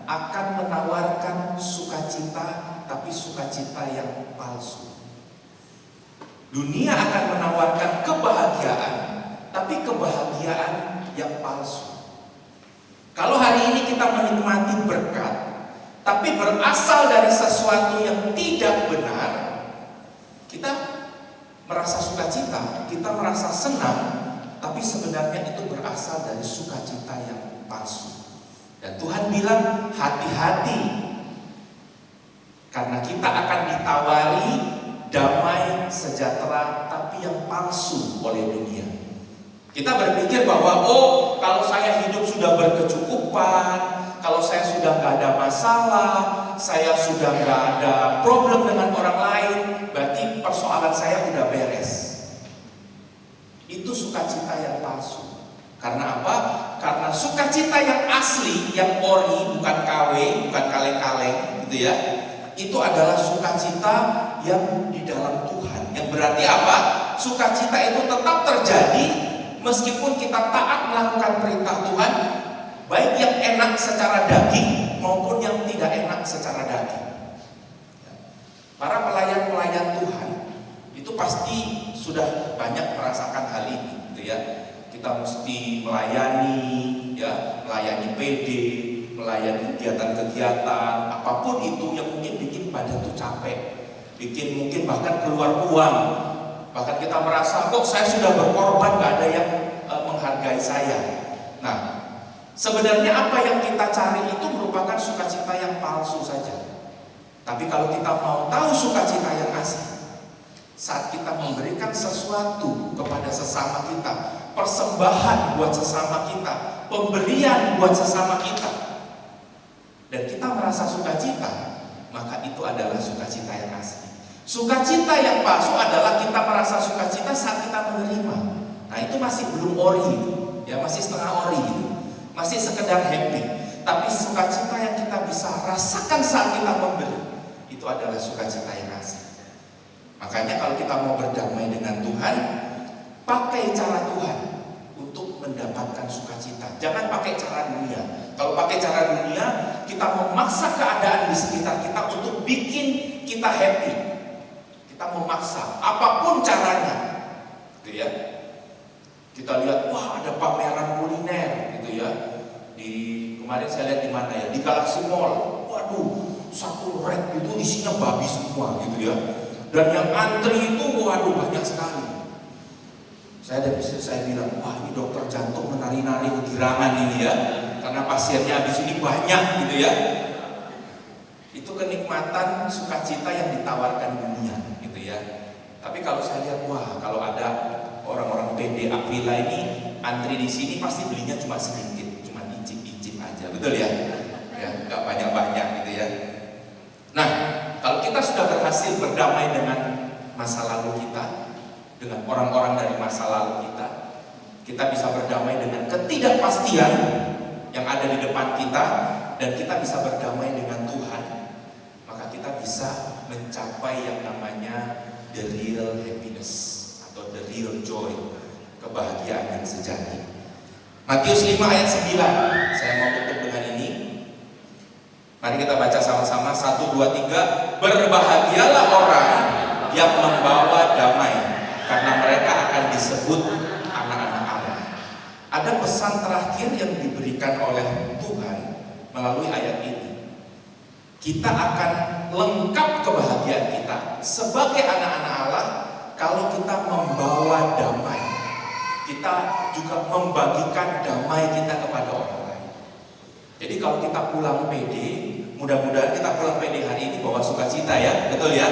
akan menawarkan sukacita, tapi sukacita yang palsu. Dunia akan menawarkan kebahagiaan, tapi kebahagiaan yang palsu. Kalau hari ini kita menikmati berkat, tapi berasal dari sesuatu yang tidak benar, kita merasa sukacita, kita merasa senang, tapi sebenarnya itu berasal dari sukacita yang palsu. Dan Tuhan bilang hati-hati, karena kita akan ditawari damai sejahtera tapi yang palsu oleh dunia. Kita berpikir bahwa kalau saya hidup sudah berkecukupan, kalau saya sudah gak ada masalah, saya sudah gak ada problem dengan orang lain, berarti persoalan saya udah beres. Itu sukacita yang palsu. Karena apa? Karena sukacita yang asli, yang ori, bukan KW, bukan kaleng-kaleng gitu ya, itu adalah sukacita yang di dalam Tuhan. Yang berarti apa? Sukacita itu tetap terjadi meskipun kita taat melakukan perintah Tuhan, baik yang enak secara daging maupun yang tidak enak secara daging. Para pelayan-pelayan Tuhan itu pasti sudah banyak merasakan hal ini, gitu ya. Kita mesti melayani, ya, melayani PD, melayani kegiatan-kegiatan, apapun itu yang mungkin bikin badan tuh capek, bikin mungkin bahkan keluar uang. Bahkan kita merasa kok saya sudah berkorban, gak ada yang menghargai saya. Nah, sebenarnya apa yang kita cari itu merupakan sukacita yang palsu saja. Tapi kalau kita mau tahu sukacita yang asli, saat kita memberikan sesuatu kepada sesama kita, persembahan buat sesama kita, pemberian buat sesama kita, dan kita merasa sukacita, maka itu adalah sukacita yang asli. Sukacita yang palsu adalah kita merasa sukacita saat kita menerima. Nah, itu masih belum ori, ya, masih setengah ori, masih sekedar happy. Tapi sukacita yang kita bisa rasakan saat kita memberi, itu adalah sukacita yang asli. Makanya kalau kita mau berdamai dengan Tuhan, pakai cara Tuhan untuk mendapatkan sukacita. Jangan pakai cara dunia. Kalau pakai cara dunia, kita memaksa keadaan di sekitar kita untuk bikin kita happy. Kita memaksa apapun caranya, gitu ya. Kita lihat, wah, ada pameran kuliner, gitu ya. Kemarin saya lihat di mana ya, di Galaxy Mall. Waduh, satu rack itu isinya babi semua, gitu ya. Dan yang antri itu, waduh, banyak sekali. Saya dan istri saya bilang, wah, ini dokter jantung menari-nari kegirangan ini ya, karena pasiennya habis ini banyak, gitu ya. Itu kenikmatan sukacita yang ditawarkan dunia, gitu ya. Tapi kalau saya lihat, wah, kalau ada orang-orang PD Aquila ini antri di sini pasti belinya cuma sedikit, cuma icip-icip aja, betul ya? Ya, nggak banyak-banyak, gitu ya. Nah, kalau kita sudah berhasil berdamai dengan masa lalu kita, dengan orang-orang dari masa lalu kita bisa berdamai dengan ketidakpastian yang ada di depan kita, dan kita bisa berdamai dengan Tuhan, maka kita bisa mencapai yang namanya the real happiness atau the real joy, kebahagiaan yang sejati. Matius 5 ayat 9, saya mau tutup dengan ini. Mari kita baca sama-sama, 1, 2, 3. Berbahagialah orang yang membawa damai, karena mereka akan disebut anak-anak Allah. Ada pesan terakhir yang diberikan oleh Tuhan melalui ayat ini. Kita akan lengkap kebahagiaan kita sebagai anak-anak Allah kalau kita membawa damai. Kita juga membagikan damai kita kepada orang lain. Jadi kalau kita pulang PD, mudah-mudahan kita pulang PD hari ini bawa sukacita ya, betul ya?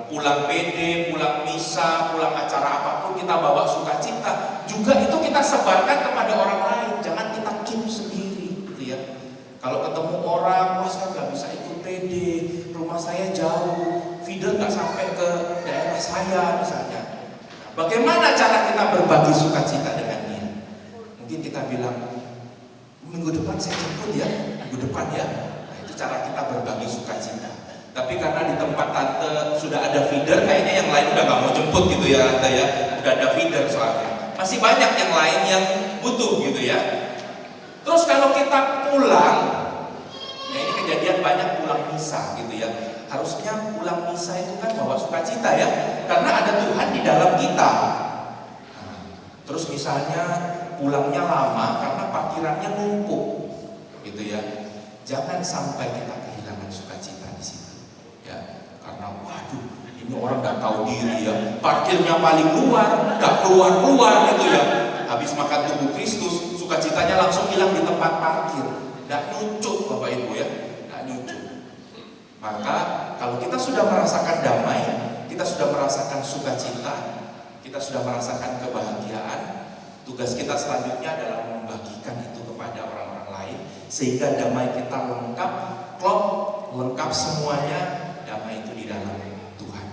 Pulang PD, pulang misa, pulang acara apapun kita bawa sukacita. Juga itu kita sebarkan kepada orang lain. Jangan kita keep sendiri, gitu ya. Kalau ketemu orang, wah, saya nggak bisa ikut PD, rumah saya jauh, feeder nggak sampai ke daerah saya misalnya. Nah, bagaimana cara kita berbagi sukacita dengan dia? Mungkin kita bilang, minggu depan saya jemput ya, minggu depan ya. Nah, itu cara kita berbagi sukacita. Tapi karena di tempat tante sudah ada feeder, kayaknya yang lain udah gak mau jemput gitu ya tante ya. Udah ada feeder soalnya. Masih banyak yang lain yang butuh gitu ya. Terus kalau kita pulang, ya ini kejadian banyak pulang misa gitu ya. Harusnya pulang misa itu kan bawa sukacita ya, karena ada Tuhan di dalam kita. Nah, terus misalnya pulangnya lama karena parkirannya numpuk gitu ya. Jangan sampai kita kehilangan sukacita di situ. Ya, karena waduh, ini Ini orang nggak tahu diri ya, parkirnya paling luar, nggak keluar gitu ya. Habis makan tubuh Kristus, sukacitanya langsung hilang di tempat parkir. Nggak nyucuk Bapak Ibu ya, nggak nyucuk. Maka kalau kita sudah merasakan damai, kita sudah merasakan sukacita, kita sudah merasakan kebahagiaan, tugas kita selanjutnya adalah membagikan itu kepada orang-orang lain, sehingga damai kita lengkap, klop, lengkap semuanya, damai itu di dalam Tuhan.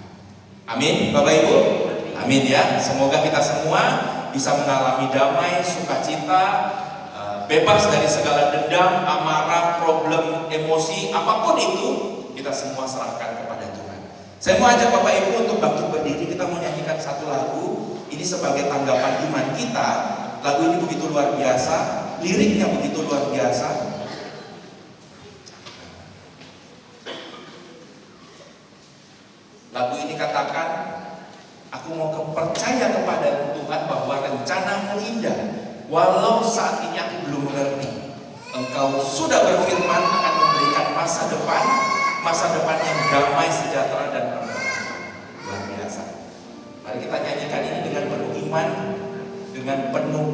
Amin Bapak Ibu, amin ya. Semoga kita semua bisa mengalami damai, sukacita, bebas dari segala dendam, amarah, problem, emosi, apapun itu, kita semua serahkan kepada Tuhan. Saya mau ajak Bapak Ibu untuk bangkit berdiri. Kita mau nyanyikan satu lagu. Ini sebagai tanggapan iman kita. Lagu ini begitu luar biasa, liriknya begitu luar biasa. Lagu ini katakan, aku mau percaya kepada Tuhan bahwa rencanamu indah, walau saat ini aku belum mengerti. Engkau sudah berfirman akan memberikan masa depan yang damai, sejahtera, dan kemenangan. Luar biasa. Mari kita nyanyikan ini dengan penuh iman, dengan penuh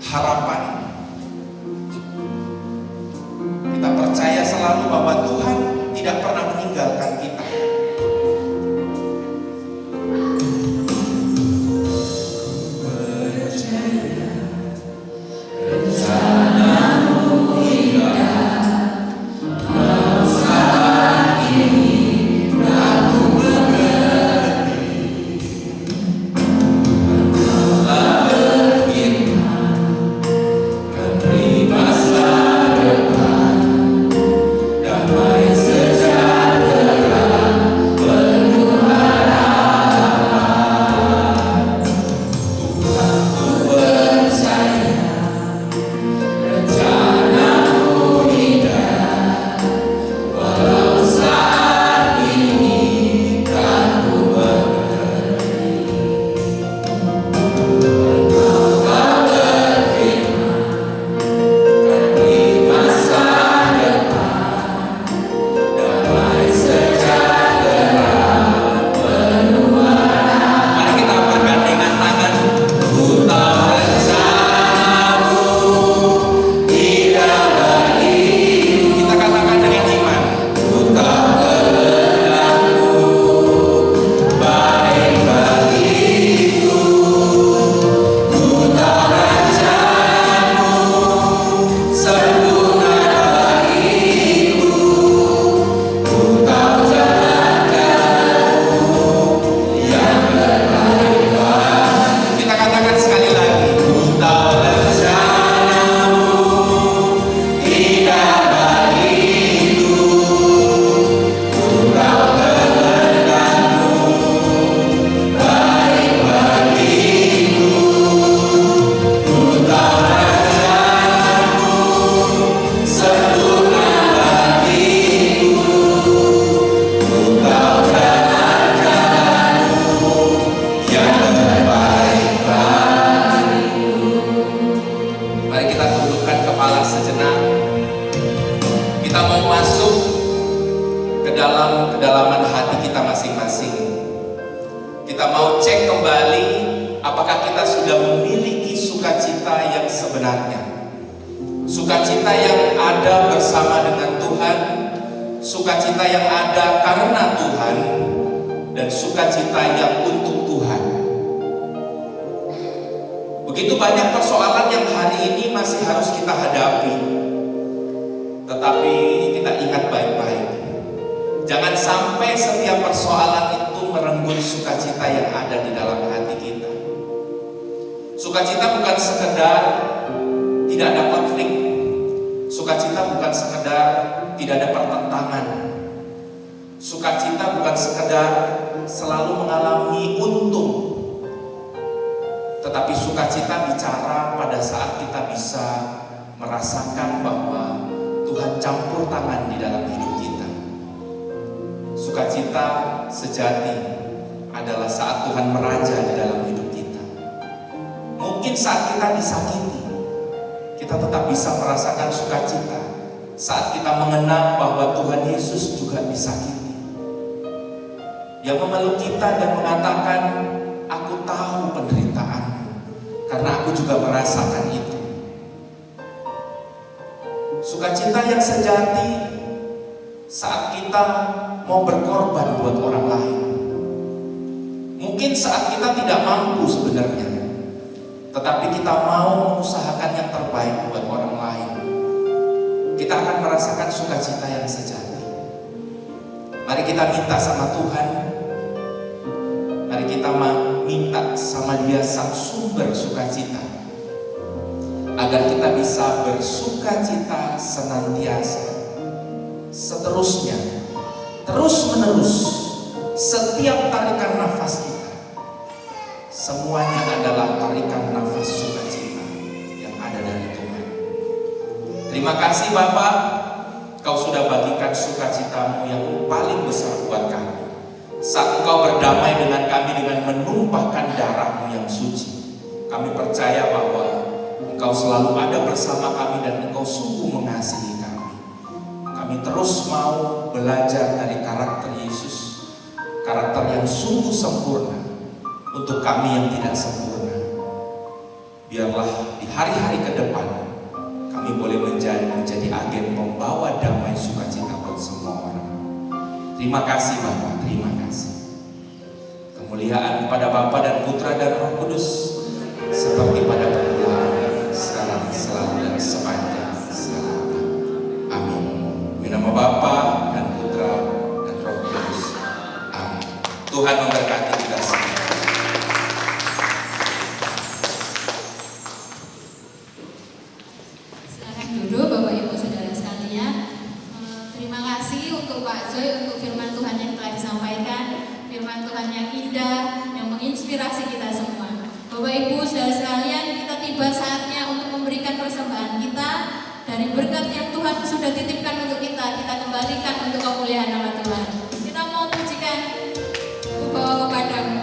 harapan. Kita percaya selalu bahwa Tuhan tidak pernah meninggalkan kita. Kedalaman hati kita masing-masing. Kita mau cek kembali apakah kita sudah memiliki sukacita yang sebenarnya. Sukacita yang ada bersama dengan Tuhan, sukacita yang ada karena Tuhan, dan sukacita yang untuk Tuhan. Begitu banyak persoalan yang hari ini masih harus kita hadapi. Tetapi kita ingat baik-baik, jangan sampai setiap persoalan itu merenggut sukacita yang ada di dalam hati kita. Sukacita bukan sekedar tidak ada konflik. Sukacita bukan sekedar tidak ada pertentangan. Sukacita bukan sekedar selalu mengalami untung. Tetapi sukacita bicara pada saat kita bisa merasakan bahwa Tuhan campur tangan di dalam hidup kita. Sukacita sejati adalah saat Tuhan meraja di dalam hidup kita. Mungkin saat kita disakiti, kita tetap bisa merasakan sukacita saat kita mengenal bahwa Tuhan Yesus juga disakiti. yang memeluk kita dan mengatakan, aku tahu penderitaanmu karena aku juga merasakan itu. Sukacita yang sejati saat kita mau berkorban buat orang lain. Mungkin saat kita tidak mampu sebenarnya, tetapi kita mau mengusahakan yang terbaik buat orang lain, kita akan merasakan sukacita yang sejati. Mari kita minta sama Tuhan, mari kita minta sama Dia sang sumber sukacita, agar kita bisa bersukacita senantiasa, seterusnya, terus menerus. Setiap tarikan nafas kita, semuanya adalah tarikan nafas sukacita yang ada dari Tuhan. Terima kasih Bapak, Kau sudah bagikan sukacitamu yang paling besar buat kami. Saat Engkau berdamai dengan kami dengan menumpahkan darah-Mu yang suci, kami percaya bahwa Engkau selalu ada bersama kami dan Engkau sungguh mengasihi kami. Kami terus mau belajar dari karakter Yesus, karakter yang sungguh sempurna untuk kami yang tidak sempurna. Biarlah di hari-hari ke depan kami boleh menjadi agen pembawa damai sukacita buat semua orang. Terima kasih Bapak, terima kasih. Kemuliaan pada Bapa dan Putra dan Roh Kudus, seperti pada permulaan, sekarang, selalu dan sepanjang segala. Amin. Di nama Bapa dan Putra dan Roh Kudus. Amin. Tuhan memberkati kita semua. Silakan duduk Bapak Ibu Saudara sekalian. Terima kasih untuk Pak Joy untuk firman Tuhan yang telah disampaikan, firman Tuhan yang indah yang menginspirasi kita semua. Bapak Ibu Saudara sekalian, kita tiba saatnya untuk memberikan persembahan kita dari berkat yang Tuhan sudah titipkan untuk kita kembalikan untuk kemuliaan nama Tuhan. Kita mau pujikan Ku bawa kepadamu.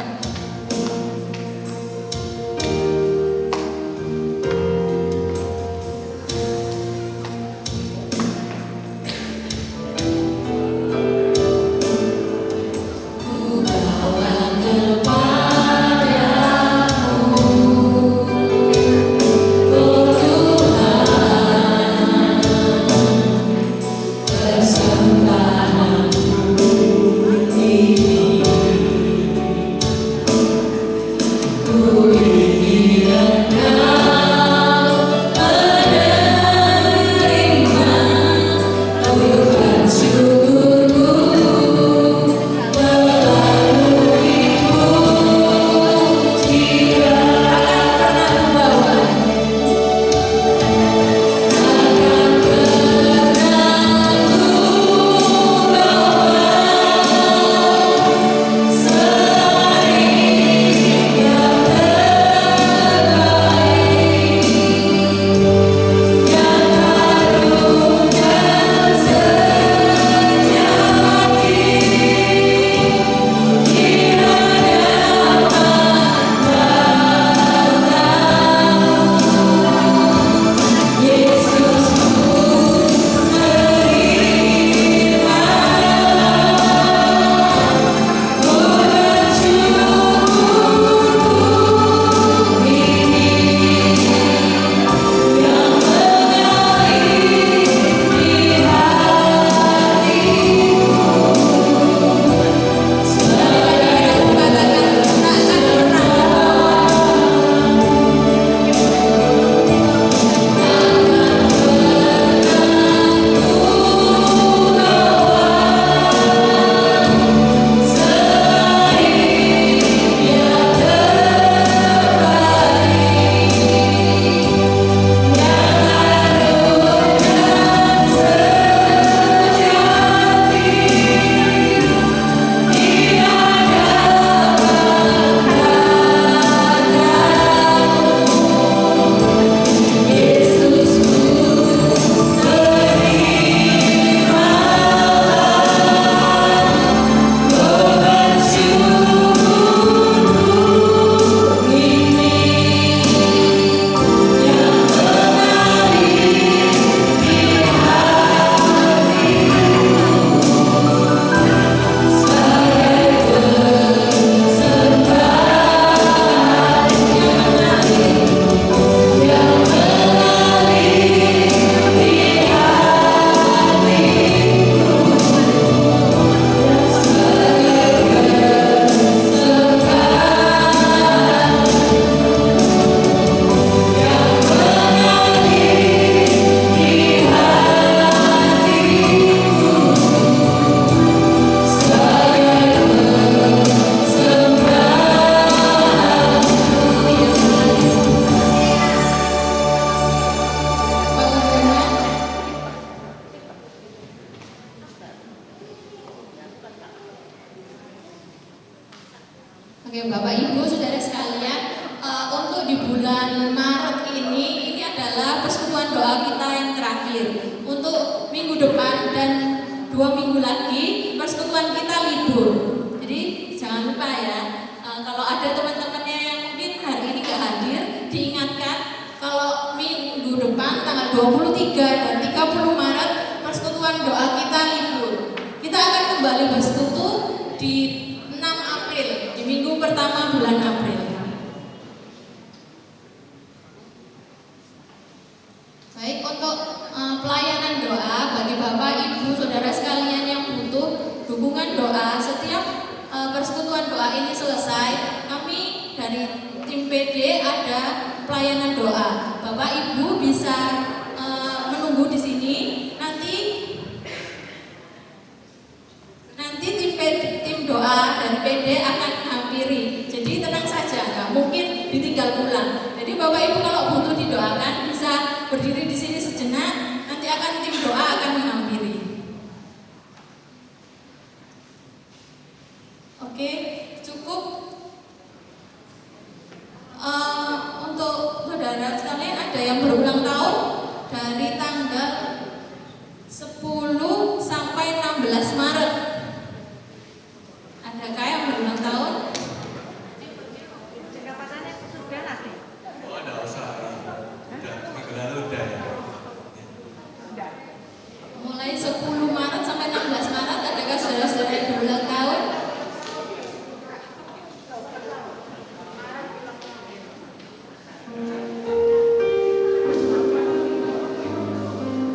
Ku minggu depan dan 2 minggu lagi persekutuan kita libur. Jadi jangan lupa ya, kalau ada teman-temannya yang mungkin hari ini gak hadir, diingatkan kalau minggu depan tanggal 23 dan 30 Maret persekutuan doa kita libur. Kita akan kembali bersekutu di 6 April, di minggu pertama bulan April. Baik, untuk pelayanan doa bagi Bapak, Ibu, Saudara sekalian yang butuh dukungan doa setiap persekutuan doa ini selesai, kami dari tim PD ada pelayanan doa. Bapak Ibu bisa menunggu di sini. Nanti tim doa dari PD akan menghampiri. Jadi tenang saja, nggak mungkin ditinggal pulang. Jadi Bapak Ibu kalau butuh didoakan bisa berdiri di sini sejenak. Nanti akan tim doa akan menghampiri. Oke, cukup. Untuk saudara sekalian ada yang berulang tahun dari tanggal 10 sampai 16 Maret. Adakah yang berulang tahun? Oh, enggak usah. Minggu lalu udah ya. Mulai 10 Maret sampai 16 Maret adakah saudara-saudara yang berulang tahun?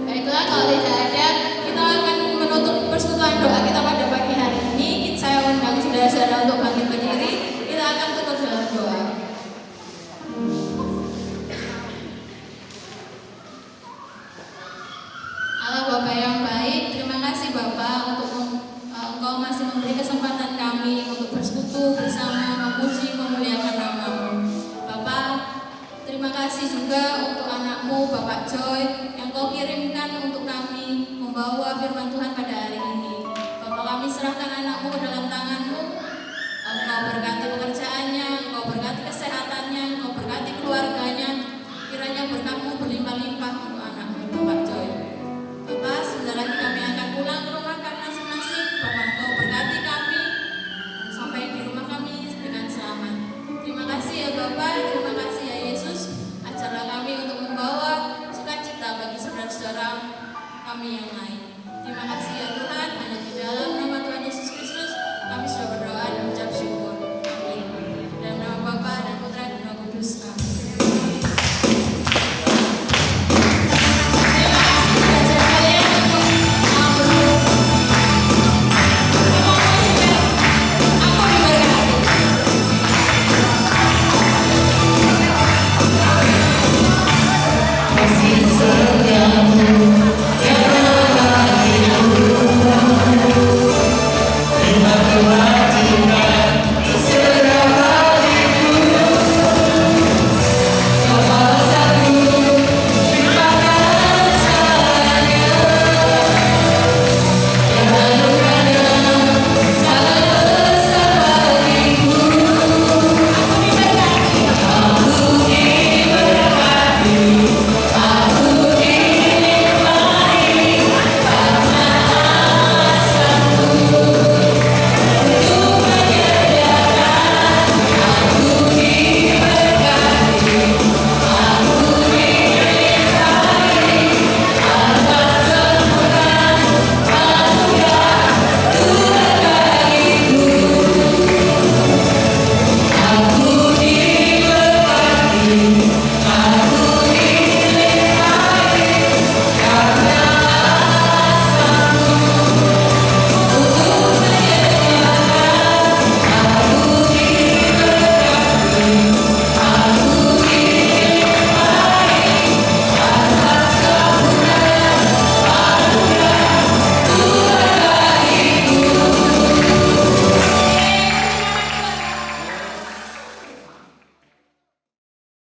Baiklah, kalau tidak ada, kita akan menutup persekutuan doa kita pada pagi hari ini. Saya undang saudara-saudara untuk bangkit berdiri. Kita akan tutup dalam doa. Allah Bapa yang baik, terima kasih Bapa untuk Engkau masih memberi kesempatan kami untuk bersekutu bersama, memuji, memuliakan nama-Mu. Bapa, terima kasih juga untuk anak-Mu Bapak Joy yang Kau kirimkan untuk kami membawa firman Tuhan pada hari ini. Bapak, kami serahkan anak-Mu ke dalam tangan-Mu. Engkau berkati pekerjaannya, Engkau berkati kesehatan